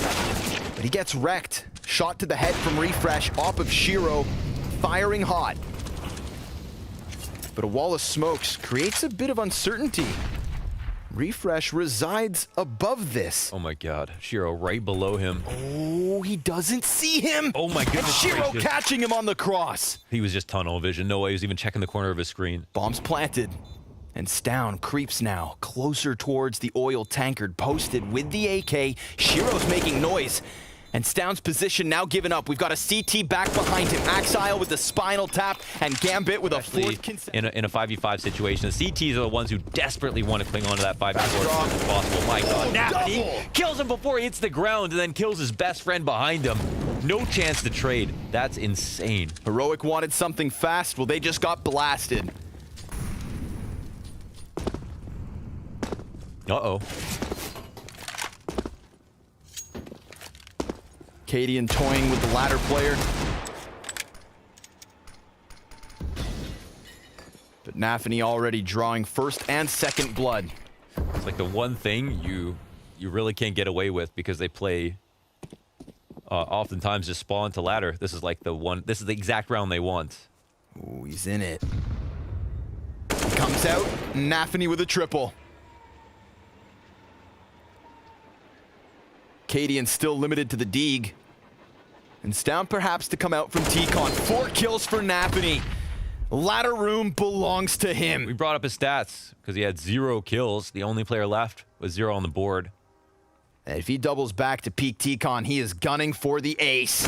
but he gets wrecked. Shot to the head from Refresh, off of Shiro, firing hot. But a wall of smokes creates a bit of uncertainty. Refresh resides above this. Oh my god, Shiro right below him. Oh, he doesn't see him. Oh my goodness. Shiro catching him on the cross. He was just tunnel vision. No way he was even checking the corner of his screen. Bombs planted. And Stown creeps now closer towards the oil tankard posted with the AK. Shiro's making noise. And Stown's position now given up. We've got a CT back behind him. Axile with the spinal tap and Gambit with a fourth. In a 5v5 situation, the CTs are the ones who desperately want to cling on to that 5v4 as soon as possible. My god, NaVi kills him before he hits the ground and then kills his best friend behind him. No chance to trade. That's insane. Heroic wanted something fast. Well, they just got blasted. Uh-oh. Cadian toying with the ladder player. But nafany already drawing first and second blood. It's like the one thing you really can't get away with because they play oftentimes just spawn to ladder. This is like the one, this is the exact round they want. Ooh, he's in it. He comes out, nafany with a triple. Cadian still limited to the Deeg. And Stown perhaps to come out from T-Con. 4 kills for nafany. Ladder room belongs to him. We brought up his stats because he had 0 kills. The only player left was 0 on the board. And if he doubles back to peak T-Con, he is gunning for the ace.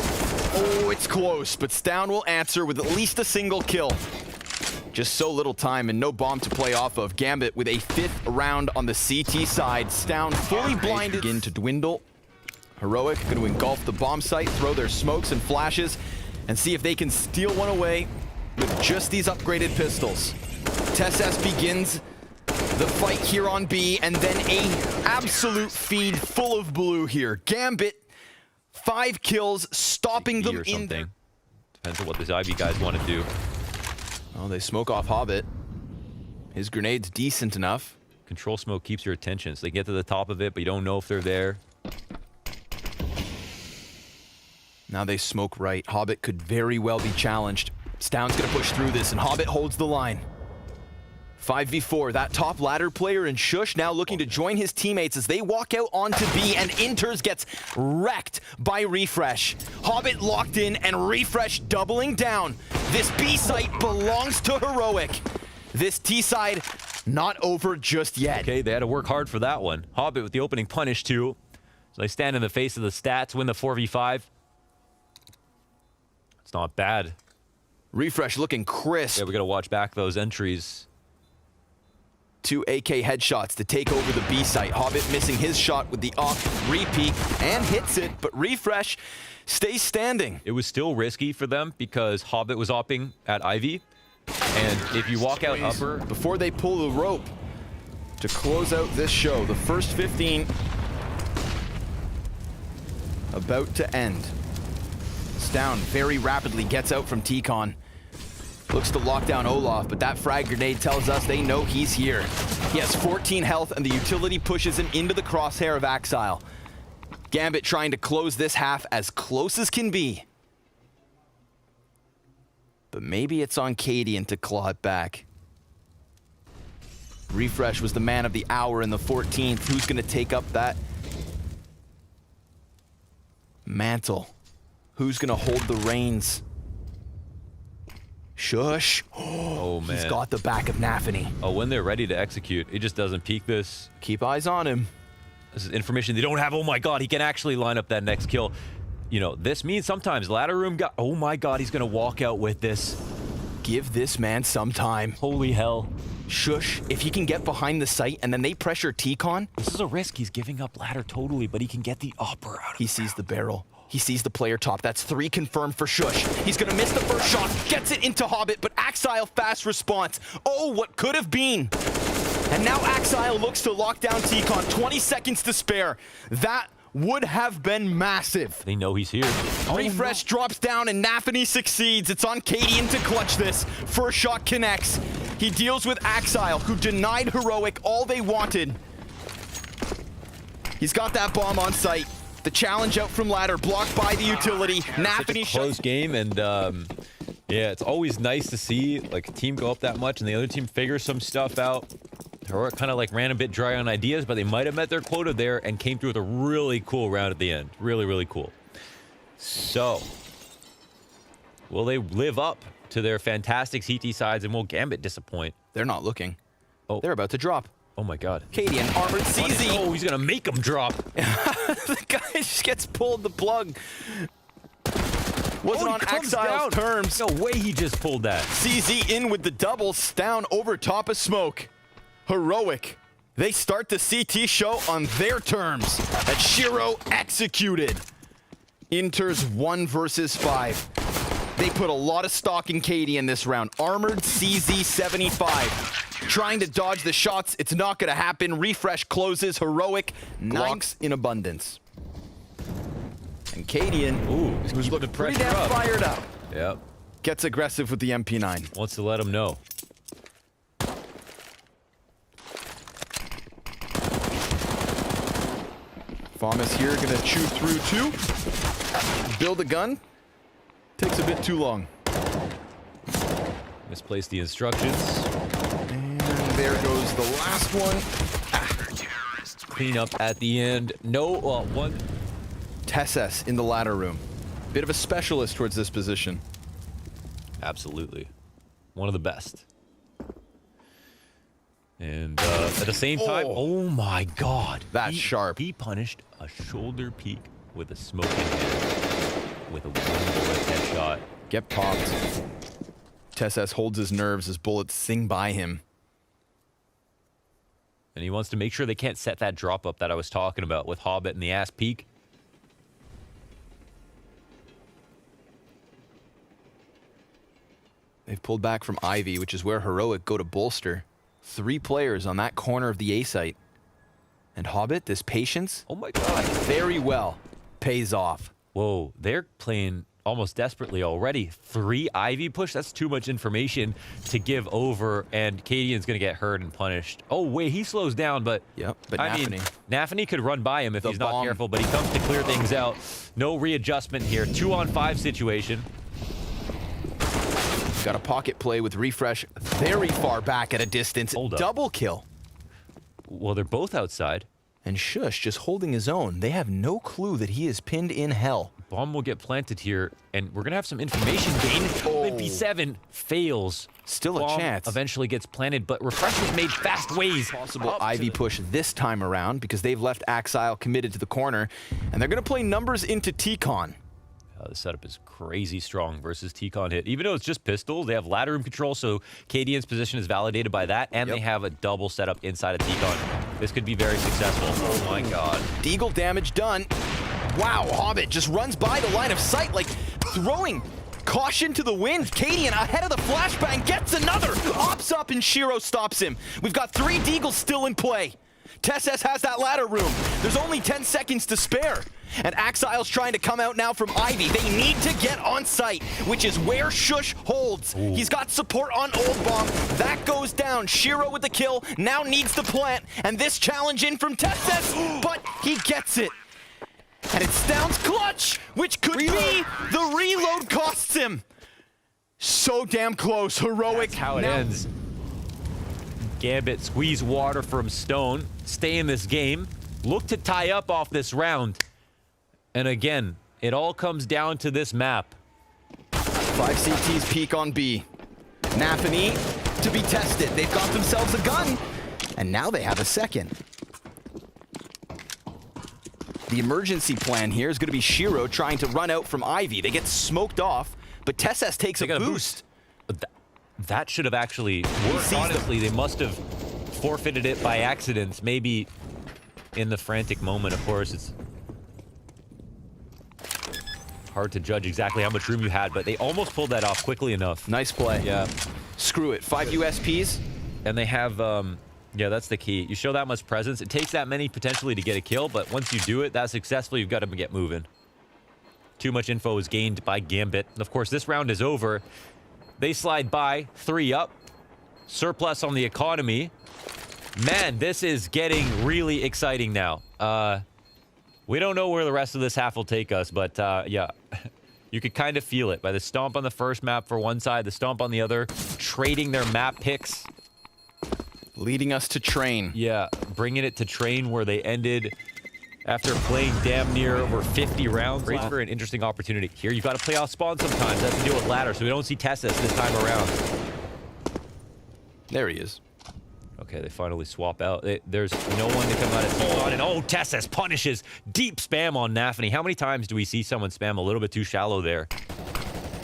Oh, it's close, but Stown will answer with at least a single kill. Just so little time and no bomb to play off of. Gambit with a 5th round on the CT side. Stown fully blinded. Begin to dwindle. Heroic going to engulf the bomb site, throw their smokes and flashes, and see if they can steal one away with just these upgraded pistols. teccsgocontact begins the fight here on B, and then a absolute feed full of blue here. Gambit, 5 kills, stopping them in there. Depends on what the Zywoo guys want to do. Oh, they smoke off Hobbit. His grenade's decent enough. Control smoke keeps your attention, so they get to the top of it, but you don't know if they're there. Now they smoke right. Hobbit could very well be challenged. Stown's gonna push through this, and Hobbit holds the line. 5v4, that top ladder player in Shush now looking to join his teammates as they walk out onto B, and Inters gets wrecked by Refresh. Hobbit locked in, and Refresh doubling down. This B site belongs to Heroic. This T side, not over just yet. Okay, they had to work hard for that one. Hobbit with the opening punish too. So they stand in the face of the stats, win the 4v5. It's not bad. Refresh looking crisp. Yeah, we gotta watch back those entries. 2 AK headshots to take over the B site. Hobbit missing his shot with the off repeat and hits it, but Refresh stays standing. It was still risky for them because Hobbit was opping at Ivy. And if you walk out upper... Before they pull the rope to close out this show, the first 15 about to end. Stown very rapidly gets out from T-Con. Looks to lock down Olaf, but that frag grenade tells us they know he's here. He has 14 health, and the utility pushes him into the crosshair of Axile. Gambit trying to close this half as close as can be. But maybe it's on Cadian to claw it back. Refresh was the man of the hour in the 14th. Who's going to take up that mantle? Who's going to hold the reins? Shush. Oh, man. He's got the back of nafany. Oh, when they're ready to execute, it just doesn't peek this. Keep eyes on him. This is information they don't have. Oh, my God. He can actually line up that next kill. You know, this means sometimes ladder room got... Oh, my God. He's going to walk out with this. Give this man some time. Holy hell. Shush. If he can get behind the site and then they pressure T-Con. This is a risk. He's giving up ladder totally, but he can get the upper out of He sees the barrel. He sees the player top. That's 3 confirmed for Shush. He's gonna miss the first shot, gets it into Hobbit, but Axile fast response. Oh, what could have been. And now Axile looks to lock down Tcon. 20 seconds to spare. That would have been massive. They know he's here. Refresh drops down and nafany succeeds. It's on Cadian to clutch this. First shot connects. He deals with Axile, who denied Heroic all they wanted. He's got that bomb on site. The challenge out from ladder, blocked by the utility. nafany close game, and yeah, it's always nice to see like a team go up that much and the other team figure some stuff out. Heroic kind of like ran a bit dry on ideas, but they might have met their quota there and came through with a really cool round at the end. Really, really cool. So, will they live up to their fantastic CT sides, and will Gambit disappoint? They're not looking. Oh, they're about to drop. Oh my god. Cadian, armored CZ. Oh, he's gonna make him drop. The guy just gets pulled the plug. Wasn't on Axile's terms. No way he just pulled that. CZ in with the double, down over top of smoke. Heroic. They start the CT show on their terms. That Shiro executed. Inters 1 versus 5. They put a lot of stock in Katie in this round. Armored CZ 75. Trying to dodge the shots. It's not going to happen. Refresh closes. Heroic. Glocks in abundance. And Cadian, who's looking pretty damn fired up. Yep. Gets aggressive with the MP9. Wants to let him know. Famas here, gonna chew through 2. Build a gun. Takes a bit too long. Misplaced the instructions. And there goes the last one. Clean up at the end. No, one. teccsgocontact in the ladder room. Bit of a specialist towards this position. Absolutely. One of the best. And at the same time, oh my god. That's sharp. He punished a shoulder peek with a smoking hand with a 1-bullet headshot. Get popped. teccsgocontact holds his nerves as bullets sing by him. And he wants to make sure they can't set that drop up that I was talking about with Hobbit and the ass peak. They've pulled back from Ivy, which is where Heroic go to bolster. 3 players on that corner of the A site. And Hobbit, this patience, oh my god, very well pays off. Whoa, they're playing almost desperately already. 3 Ivy push, that's too much information to give over, and Cadian's gonna get hurt and punished. Oh wait, he slows down, but yep, but I mean, nafany could run by him if he's not careful, but he comes to clear things out. No readjustment here. 2-on-5 situation. Got a pocket play with Refresh very far back at a distance. Double kill. Well, they're both outside. And Shush just holding his own. They have no clue that he is pinned in hell. Bomb will get planted here, and we're going to have some information gain. MP7 fails. Still a chance. Eventually gets planted, but Refresh has made fast ways. Possible Ivy push this time around because they've left Axile committed to the corner, and they're going to play numbers into Tcon. The setup is crazy strong versus Tcon hit. Even though it's just pistols, they have ladder room control, so Cadian's position is validated by that, and they have a double setup inside of Tcon. This could be very successful. Oh my god. Deagle damage done. Wow, Hobbit just runs by the line of sight, like throwing caution to the wind. Cadian ahead of the flashbang gets another. Ops up and Shiro stops him. We've got 3 Deagles still in play. teccsgocontact has that ladder room. There's only 10 seconds to spare. And Axile's trying to come out now from Ivy. They need to get on site, which is where Shush holds. He's got support on Old Bomb. That goes down. Shiro with the kill, now needs to plant. And this challenge in from teccsgocontact, but he gets it. And it sounds clutch, which could be the reload costs him. So damn close. Heroic. That's how it ends. Gambit squeeze water from Stone. Stay in this game. Look to tie up off this round. And again, it all comes down to this map. 5 CTs peak on B. nafany to be tested. They've got themselves a gun. And now they have a second. The emergency plan here is going to be Shiro trying to run out from Ivy. They get smoked off, but teccsgocontact takes a boost. That should have actually worked. Honestly, they must have forfeited it by accident. Maybe in the frantic moment, of course, it's... hard to judge exactly how much room you had, but they almost pulled that off quickly enough. Nice play. Yeah. Screw it. 5 USPs. And they have, yeah, that's the key. You show that much presence. It takes that many potentially to get a kill, but once you do it that successfully, you've got to get moving. Too much info is gained by Gambit. And of course, this round is over. They slide by, 3 up. Surplus on the economy. Man, this is getting really exciting now. We don't know where the rest of this half will take us, but yeah, you could kind of feel it by the stomp on the first map for one side, the stomp on the other, trading their map picks. Leading us to train. Yeah, bringing it to train where they ended after playing damn near over 50 rounds. Great for an interesting opportunity. Here, you've got to play off spawn sometimes. That's to deal with ladder, so we don't see twistzz this time around. There he is. Okay, they finally swap out. There's no one to come out of spawn, and oh, twistzz punishes deep spam on navi. How many times do we see someone spam a little bit too shallow there?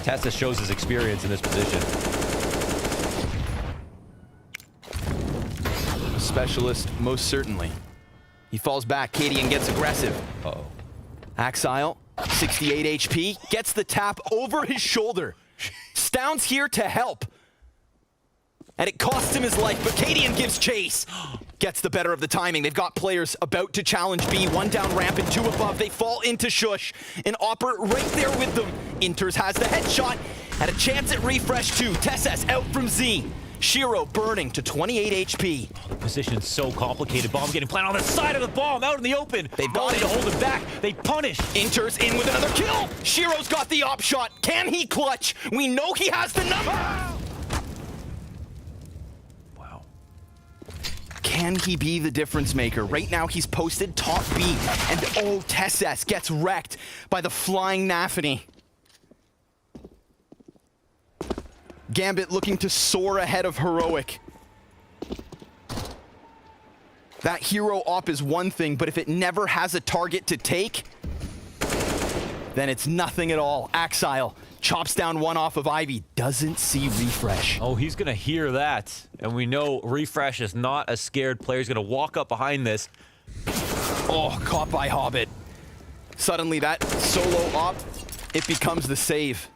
twistzz shows his experience in this position. A specialist, most certainly. He falls back. Cadian gets aggressive. Uh-oh. Axile, 68 HP, gets the tap over his shoulder. Stound's here to help. And it costs him his life, but Cadian gives chase. Gets the better of the timing. They've got players about to challenge B. 1 down ramp and 2 above. They fall into Shush. An Opper right there with them. Inters has the headshot. Had a chance at refresh too. twistzz out from Z. Shiro burning to 28 HP. Oh, the position's so complicated. Bomb getting planted on the side of the bomb, out in the open. They've got it to hold him back. They punish. Inters in with another kill. Shiro's got the op shot. Can he clutch? We know he has the number. Can he be the difference maker? Right now, he's posted top B. And oh, twistzz gets wrecked by the flying navi. Gambit looking to soar ahead of Heroic. That hero op is one thing, but if it never has a target to take, then it's nothing at all. Axile chops down one off of Ivy, doesn't see refresh. Oh, he's gonna hear that. And we know refresh is not a scared player. He's gonna walk up behind this. Oh, caught by Hobbit. Suddenly that solo op, it becomes the save.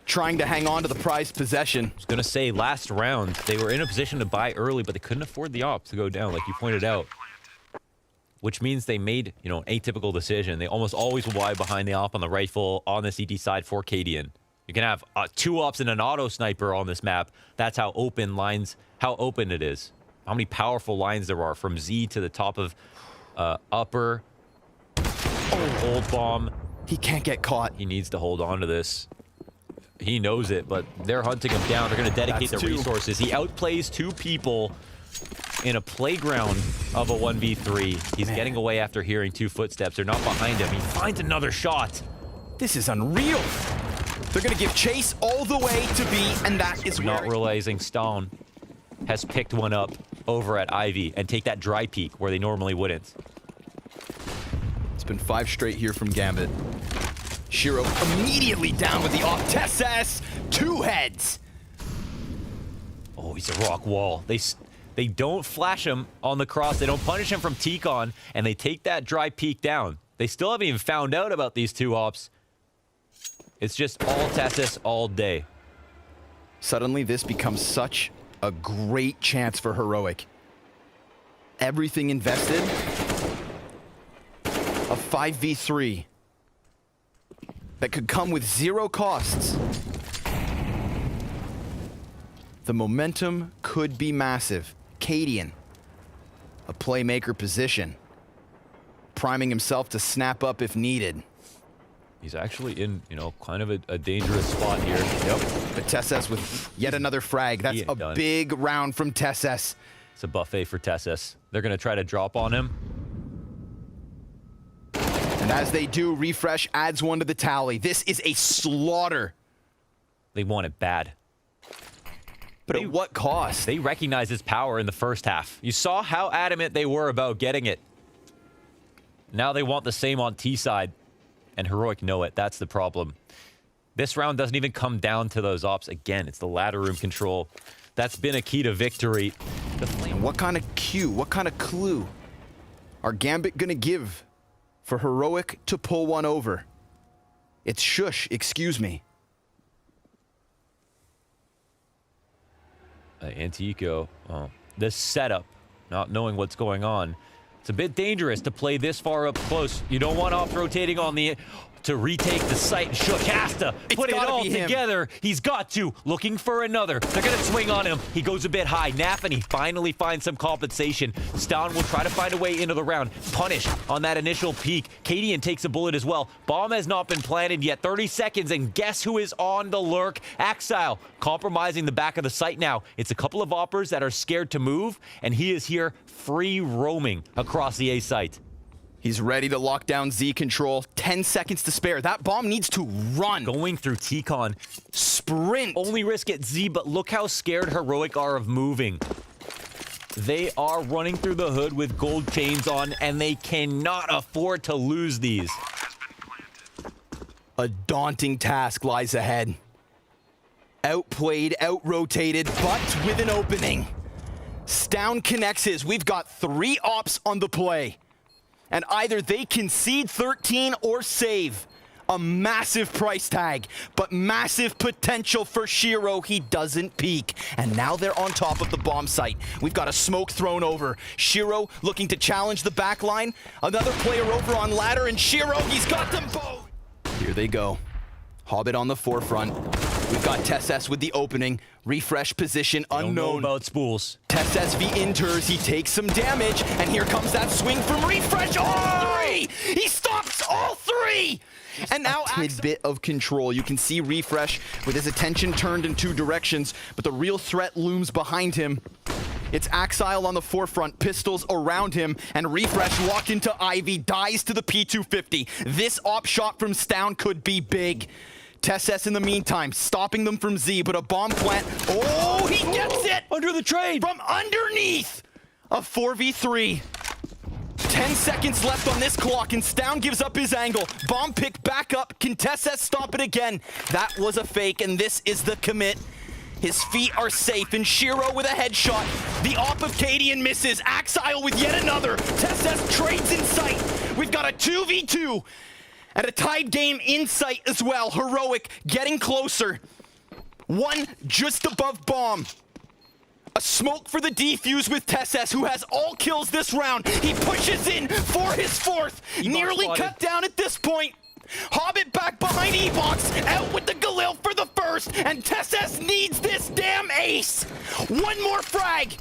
Trying to hang on to the prized possession. I was gonna say, last round, they were in a position to buy early, but they couldn't afford the op to go down, like you pointed out. Which means they made, you know, an atypical decision. They almost always will buy behind the op on the rifle on the CT side for Cadian. You can have 2 ops and an auto sniper on this map. That's how open it is. How many powerful lines there are from Z to the top of upper. Old bomb. He can't get caught. He needs to hold on to this. He knows it, but they're hunting him down. They're going to dedicate their resources. He outplays 2 people in a playground of a 1v3. He's getting away after hearing 2 footsteps. They're not behind him. He finds another shot. This is unreal. They're going to give chase all the way to B, and that is not realizing Stone has picked one up over at Ivy and take that dry peek where they normally wouldn't. It's been 5 straight here from Gambit. Shiro immediately down with the op. twistzz, 2 heads. Oh, he's a rock wall. They don't flash him on the cross. They don't punish him from T-Con, and they take that dry peek down. They still haven't even found out about these 2 ops. It's just all twistzz all day. Suddenly, this becomes such a great chance for Heroic. Everything invested. A 5v3 that could come with 0 costs. The momentum could be massive. Cadian, a playmaker position, priming himself to snap up if needed. He's actually in, you know, kind of a dangerous spot here. Yep. But twistzz with yet another frag. That's a big round from twistzz. It's a buffet for twistzz. They're going to try to drop on him. And as they do, refresh adds 1 to the tally. This is a slaughter. They want it bad. But at what cost? They recognized his power in the first half. You saw how adamant they were about getting it. Now they want the same on T side. And Heroic know it. That's the problem. This round doesn't even come down to those ops. Again, it's the ladder room control. That's been a key to victory. And what kind of cue, what kind of clue are Gambit going to give for Heroic to pull one over? It's shush, excuse me. Antico, this setup, not knowing what's going on. It's a bit dangerous to play this far up close. You don't want off rotating on the to retake the site. Shook has to put it all together. He's got to. Looking for another. They're going to swing on him. He goes a bit high. nafany finally finds some compensation. Stan will try to find a way into the round. Punished on that initial peak. Cadian takes a bullet as well. Bomb has not been planted yet. 30 seconds, and guess who is on the lurk? Axile compromising the back of the site now. It's a couple of oppers that are scared to move, and he is here free roaming across the A site. He's ready to lock down Z control. 10 seconds to spare. That bomb needs to run. Going through T-Con. Sprint. Only risk at Z, but look how scared Heroic are of moving. They are running through the hood with gold chains on, and they cannot afford to lose these. A daunting task lies ahead. Outplayed, out-rotated, but with an opening. Stown connects his. We've got 3 ops on the play. And either they concede 13 or save. A massive price tag, but massive potential for Shiro. He doesn't peek. And now they're on top of the bomb site. We've got a smoke thrown over. Shiro looking to challenge the back line. Another player over on ladder, and Shiro, he's got them both. Here they go. Hobbit on the forefront. We've got teccsgocontact with the opening. Refresh position unknown. Don't know about spools. teccsgocontact v enters. He takes some damage, and here comes that swing from Refresh. All 3! He stops all 3! And now a tidbit of control. You can see Refresh with his attention turned in 2 directions, but the real threat looms behind him. It's Axile on the forefront, pistols around him, and Refresh walked into Ivy, dies to the P250. This op shot from Stown could be big. teccsgocontact in the meantime, stopping them from Z, but a bomb plant. Oh, he gets it! Under the train! From underneath! A 4v3. 10 seconds left on this clock, and Stown gives up his angle. Bomb pick back up. Can teccsgocontact stop it again? That was a fake, and this is the commit. His feet are safe, and Shiro with a headshot. The op of Cadian misses. Axile with yet another. teccsgocontact trades in sight. We've got a 2v2. And a tied game in sight as well. Heroic getting closer. 1 just above bomb. A smoke for the defuse with teccsgocontact, who has all kills this round. He pushes in for his 4th. Nearly cut down at this point. Hobbit back behind E-Box. Out with the Galil for the 1st. And teccsgocontact needs this damn ace. 1 more frag.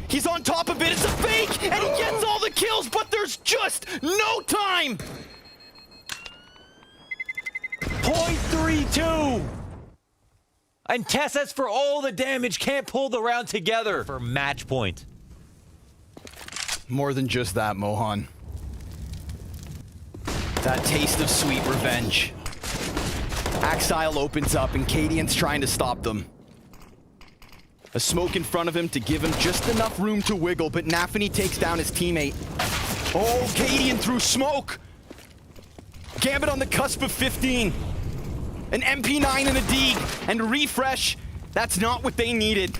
He's on top of it. It's a fake. And he gets all the kills, but there's just no time. 0.32! And teccsgocontact, for all the damage, can't pull the round together for match point. More than just that, Mohan. That taste of sweet revenge. Axile opens up, and Cadian's trying to stop them. A smoke in front of him to give him just enough room to wiggle, but nafany takes down his teammate. Oh, Cadian through smoke! Gambit on the cusp of 15. An MP9 and a D, and Refresh, that's not what they needed.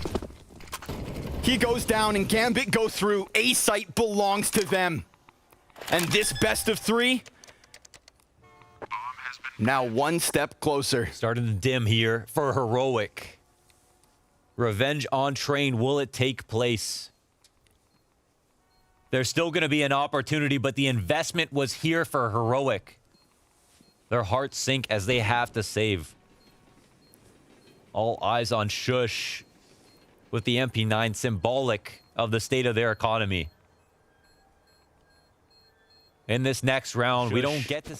He goes down, and Gambit go through. A site belongs to them. And this best of 3, now 1 step closer. Starting to dim here for Heroic. Revenge on train, will it take place? There's still going to be an opportunity, but the investment was here for Heroic. Their hearts sink as they have to save. All eyes on Shush with the MP9, symbolic of the state of their economy. In this next round, we don't get to...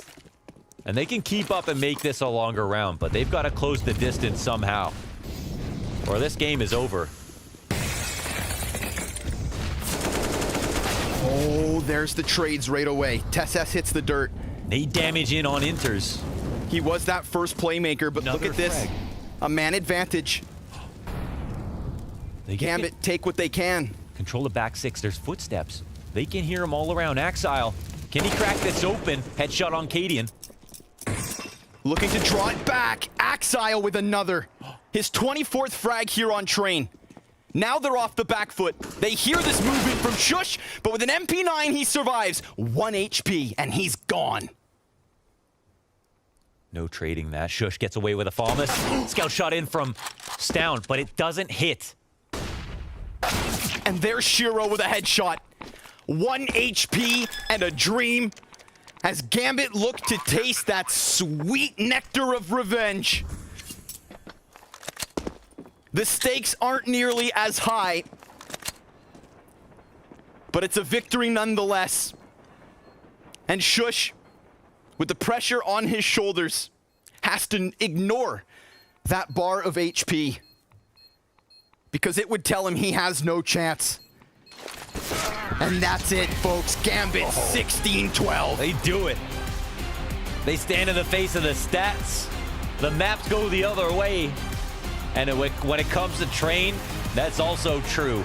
And they can keep up and make this a longer round, but they've got to close the distance somehow, or this game is over. Oh, there's the trades right away. teccsgocontact hits the dirt. They damage in on Inters. He was that first playmaker, but Another look at this. frag. A man advantage. Gambit take what they can. Control the back 6. There's footsteps. They can hear him all around. Axile, can he crack this open? Headshot on Cadian. Looking to draw it back. Axile with another. His 24th frag here on train. Now they're off the back foot. They hear this movement from Shush, but with an MP9, he survives. 1 HP, and he's gone. No trading that. Shush gets away with a Falmus. Scout shot in from Stound, but it doesn't hit. And there's Shiro with a headshot. 1 HP and a dream as Gambit look to taste that sweet nectar of revenge. The stakes aren't nearly as high, but it's a victory nonetheless. And Shush, with the pressure on his shoulders, has to ignore that bar of HP because it would tell him he has no chance. And that's it, folks. Gambit 16-12. They do it. They stand in the face of the stats. The maps go the other way. And when it comes to train, that's also true.